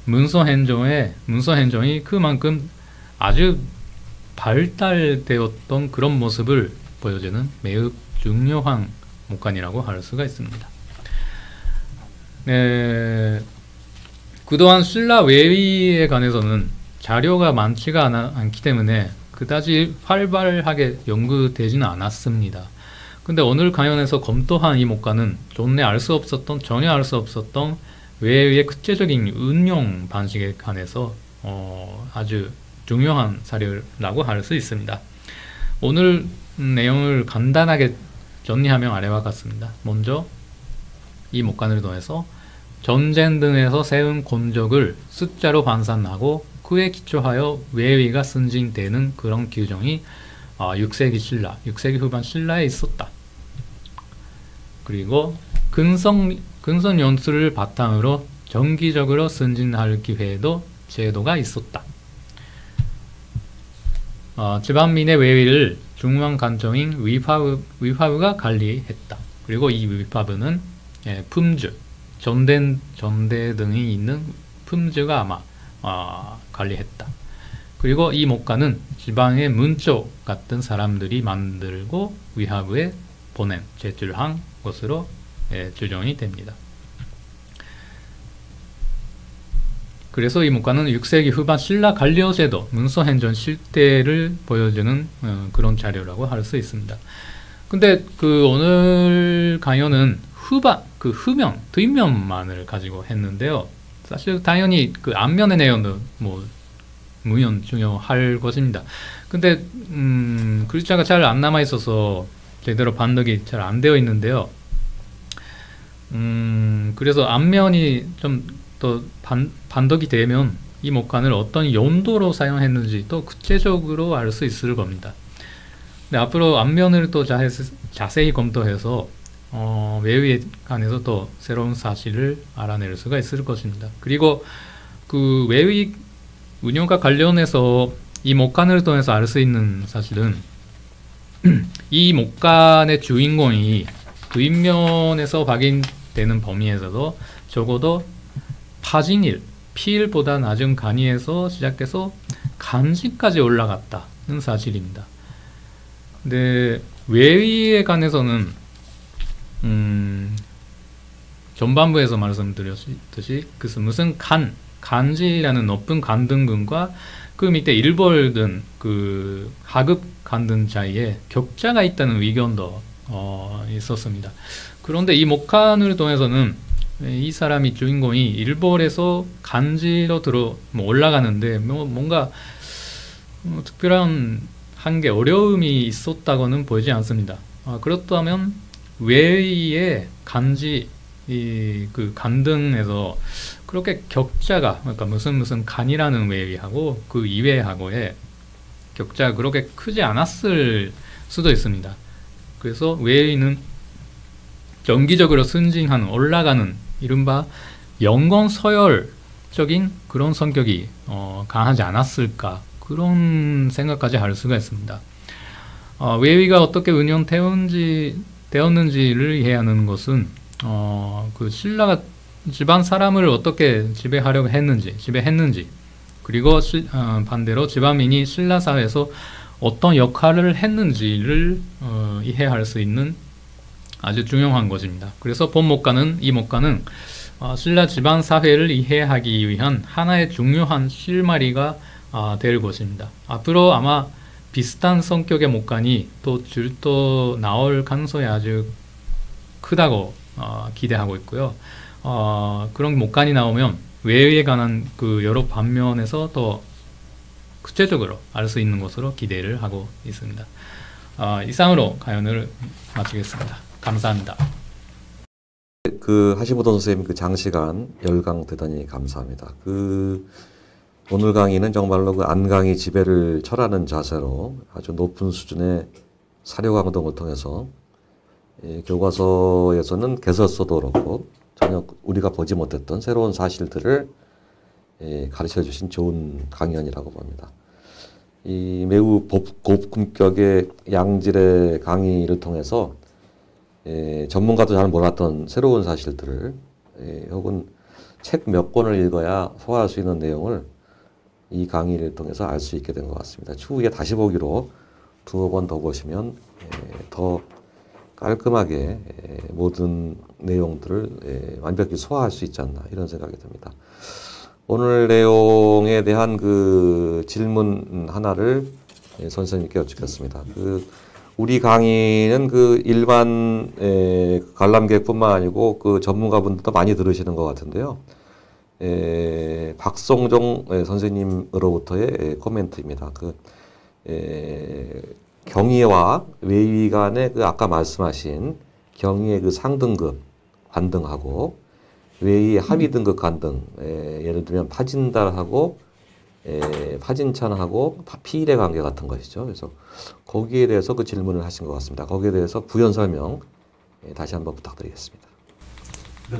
문서 행정이 그만큼 아주 발달되었던 그런 모습을 보여주는 매우 중요한 목간이라고 할 수가 있습니다. 그동안 신라 외위에 관해서는 자료가 많지가 않기 때문에 그다지 활발하게 연구되지는 않았습니다. 근데 오늘 강연에서 검토한 이 목간은 전혀 알 수 없었던 외위의 구체적인 운용 방식에 관해서 아주 중요한 사료라고 할 수 있습니다. 오늘 내용을 간단하게 정리하면 아래와 같습니다. 먼저 이 목간을 통해서 전쟁 등에서 세운 곤적을 숫자로 환산하고 그에 기초하여 외위가 승진되는 그런 규정이 6세기 후반 신라에 있었다. 그리고 근성 연수를 바탕으로 정기적으로 승진할 기회도 제도가 있었다. 지방민의 외위를 중앙 관청인 위화부가 관리했다. 그리고 이 위화부는 품즈, 전대 등이 있는 품즈가 아마 관리했다. 그리고 이 목간은 지방의 문쪽 같은 사람들이 만들고 위화부에 제출한 것으로 추정이 됩니다. 그래서 이 목간은 6세기 후반 신라 관료제도 문서 행정 실태를 보여주는 그런 자료라고 할 수 있습니다. 근데 오늘 강연은 후면, 뒷면만을 가지고 했는데요. 사실 당연히 그 앞면의 내용도 무연 중요할 것입니다. 근데 글자가 잘 안 남아 있어서 제대로 반독이 잘 안 되어 있는데요. 그래서 앞면이 좀 더 반독이 되면 이 목간을 어떤 용도로 사용했는지 또 구체적으로 알 수 있을 겁니다. 근데 앞으로 앞면을 또 자세히 검토해서 외위에 관해서 또 새로운 사실을 알아낼 수가 있을 것입니다. 그리고 그 외위 운영과 관련해서 이 목간을 통해서 알 수 있는 사실은 이 목간의 주인공이 뒷면에서 확인되는 범위에서도 적어도 파진일, 피일보다 낮은 간이에서 시작해서 간지까지 올라갔다. 사실입니다. 근데 외위에 관해서는 전반부에서 말씀드렸듯이 무슨 간지라는 높은 간등근과 그 밑에 일벌든 그 하급 간등 사이에 격차가 있다는 의견도 있었습니다. 그런데 이 목간을 통해서는 이 사람이 주인공이 일벌에서 간지로 올라가는데 뭔가 특별한 한계 어려움이 있었다고는 보이지 않습니다. 그렇다면 외의 간지 그 간등에서 그렇게 격차가 그러니까 무슨 간이라는 외위하고 그 이외하고의 격차가 그렇게 크지 않았을 수도 있습니다. 그래서 외위는 정기적으로 승진하는 올라가는 이른바 영건 서열적인 그런 성격이 강하지 않았을까 그런 생각까지 할 수가 있습니다. 외위가 어떻게 운영되었는지를 이해하는 것은 그 신라가 집안 사람을 어떻게 지배했는지 그리고 반대로 집안민이 신라 사회에서 어떤 역할을 했는지를 이해할 수 있는 아주 중요한 것입니다. 그래서 이 목간은 신라 집안 사회를 이해하기 위한 하나의 중요한 실마리가 될 것입니다. 앞으로 아마 비슷한 성격의 목간이 또 나올 가능성이 아주 크다고 기대하고 있고요. 그런 목간이 나오면 외에 관한 그 여러 반면에서 더 구체적으로 알 수 있는 것으로 기대를 하고 있습니다. 이상으로 가연을 마치겠습니다. 감사합니다. 그 하시모토 선생님 그 장시간 열강 대단히 감사합니다. 오늘 강의는 정말로 그 안강의 지배를 철하는 자세로 아주 높은 수준의 사료 강동을 통해서 교과서에서는 개설서도 그렇고 전혀 우리가 보지 못했던 새로운 사실들을 가르쳐 주신 좋은 강연이라고 봅니다. 이 매우 고품격의 양질의 강의를 통해서 전문가도 잘 몰랐던 새로운 사실들을 혹은 책 몇 권을 읽어야 소화할 수 있는 내용을 이 강의를 통해서 알 수 있게 된 것 같습니다. 추후에 다시 보기로 두어 번 더 보시면 더 깔끔하게 모든 내용들을 완벽히 소화할 수 있지 않나 이런 생각이 듭니다. 오늘 내용에 대한 그 질문 하나를 선생님께 여쭙겠습니다. 우리 강의는 그 일반 관람객뿐만 아니고 그 전문가분들도 많이 들으시는 것 같은데요. 박성종 선생님으로부터의 코멘트입니다. 경위와 외위 간의 아까 말씀하신 경위의 그 상등급 관등하고 외위의 하위 등급 관등, 예를 들면 파진달하고 파진찬하고 피일의 관계 같은 것이죠. 그래서 거기에 대해서 그 질문을 하신 것 같습니다. 거기에 대해서 부연 설명 다시 한번 부탁드리겠습니다.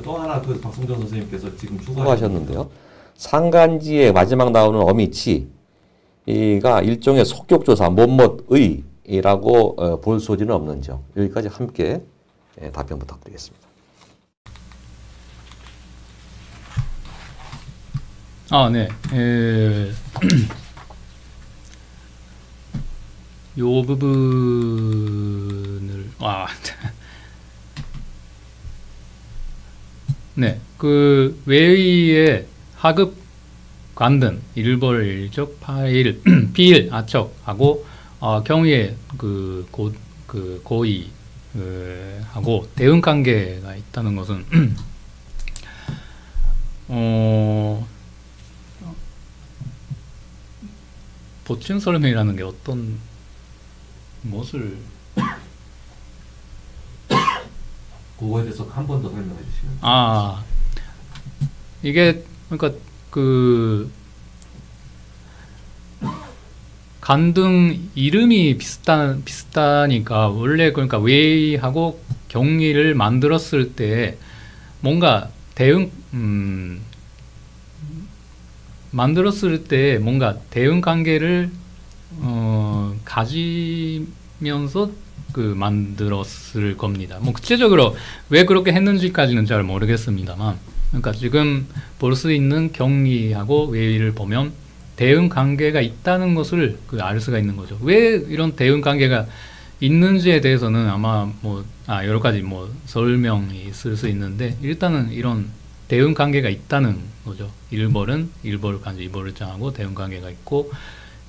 또 하나 박성준 선생님께서 지금 추가하셨는데요. 상간지에 마지막 나오는 어미치가 일종의 속격조사 못못의라고 볼 소지는 없는지요. 여기까지 함께 답변 부탁드리겠습니다. 네. 요 부분을 네, 그 외위의 하급 관등, 일벌, 일적, 파일, 피일, 아척하고 경위의 고의 하고 대응 관계가 있다는 것은 보충 설명이라는 게 어떤 무엇을 그거에 대해서 한 번 더 설명해 주시면. 이게 그러니까 간등 이름이 비슷하니까 원래 그러니까 외위하고 경위를 만들었을 때 뭔가 만들었을 때 뭔가 대응 관계를 가지면서 만들었을 겁니다. 뭐 구체적으로 왜 그렇게 했는지까지는 잘 모르겠습니다.만 그러니까 지금 볼 수 있는 경위하고 외위를 보면 대응 관계가 있다는 것을 알 수가 있는 거죠. 왜 이런 대응 관계가 있는지에 대해서는 아마 여러 가지 설명이 있을 수 있는데, 일단은 이런 대응 관계가 있다는 거죠. 1벌은 1벌 간주 2벌을 짱하고 대응 관계가 있고,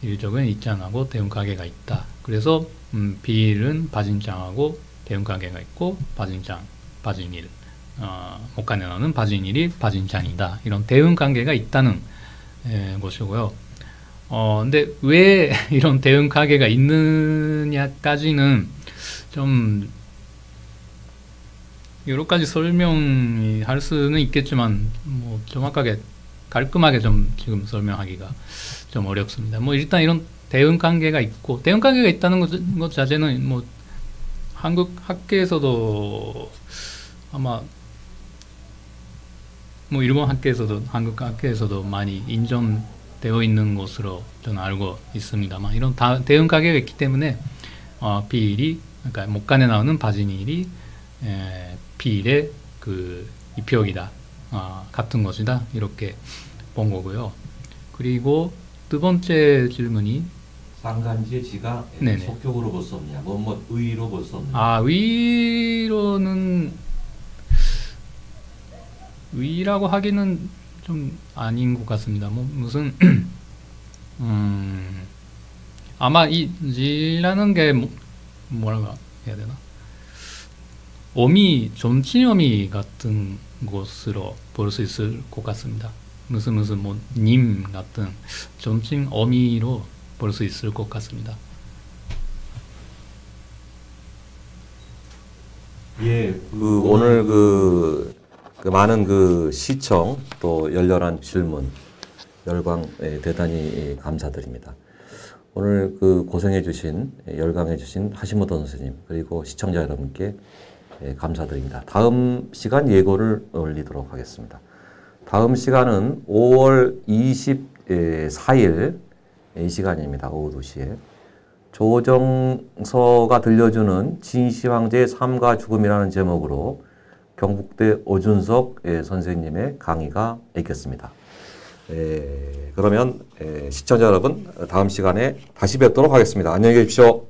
1적은 2짱하고 대응 관계가 있다. 그래서 B일은 바진짱하고 대응 관계가 있고, 바진짱, 바진일, 목간에 나오는 바진일이 바진짱이다. 이런 대응 관계가 있다는 것이고요. 근데 왜 이런 대응 관계가 있느냐까지는 좀 여러 가지 설명이 할 수는 있겠지만 정확하게 깔끔하게 좀 지금 설명하기가 좀 어렵습니다. 일단 이런 대응 관계가 있고, 대응 관계가 있다는 것 자체는 한국 학계에서도 아마 일본 학계에서도 한국 학계에서도 많이 인정되어 있는 것으로 저는 알고 있습니다만, 이런 대응 관계가 있기 때문에 B일이, 그러니까 목간에 나오는 바진일이 B일의 입혁이다, 같은 것이다, 이렇게 본 거고요. 그리고 두 번째 질문이 상간지의 지가 네네. 속격으로 볼 수 없냐, 의로 볼 수 없냐. 의라고 하기는 좀 아닌 것 같습니다. 무슨 아마 이 지라는 게 뭐라고 해야 되나? 존칭 어미 같은 것으로 볼 수 있을 것 같습니다. 무슨 님 같은 존칭 어미로 볼 수 있을 것 같습니다. 예, 오늘 많은 시청 또 열렬한 질문 열광 대단히 감사드립니다. 오늘 고생해주신 열광해주신 하시모토 선생님 그리고 시청자 여러분께 감사드립니다. 다음 시간 예고를 올리도록 하겠습니다. 다음 시간은 5월 24일 이 시간입니다. 오후 2시에 조정서가 들려주는 진시황제의 삶과 죽음이라는 제목으로 경북대 오준석 선생님의 강의가 있겠습니다. 그러면 시청자 여러분 다음 시간에 다시 뵙도록 하겠습니다. 안녕히 계십시오.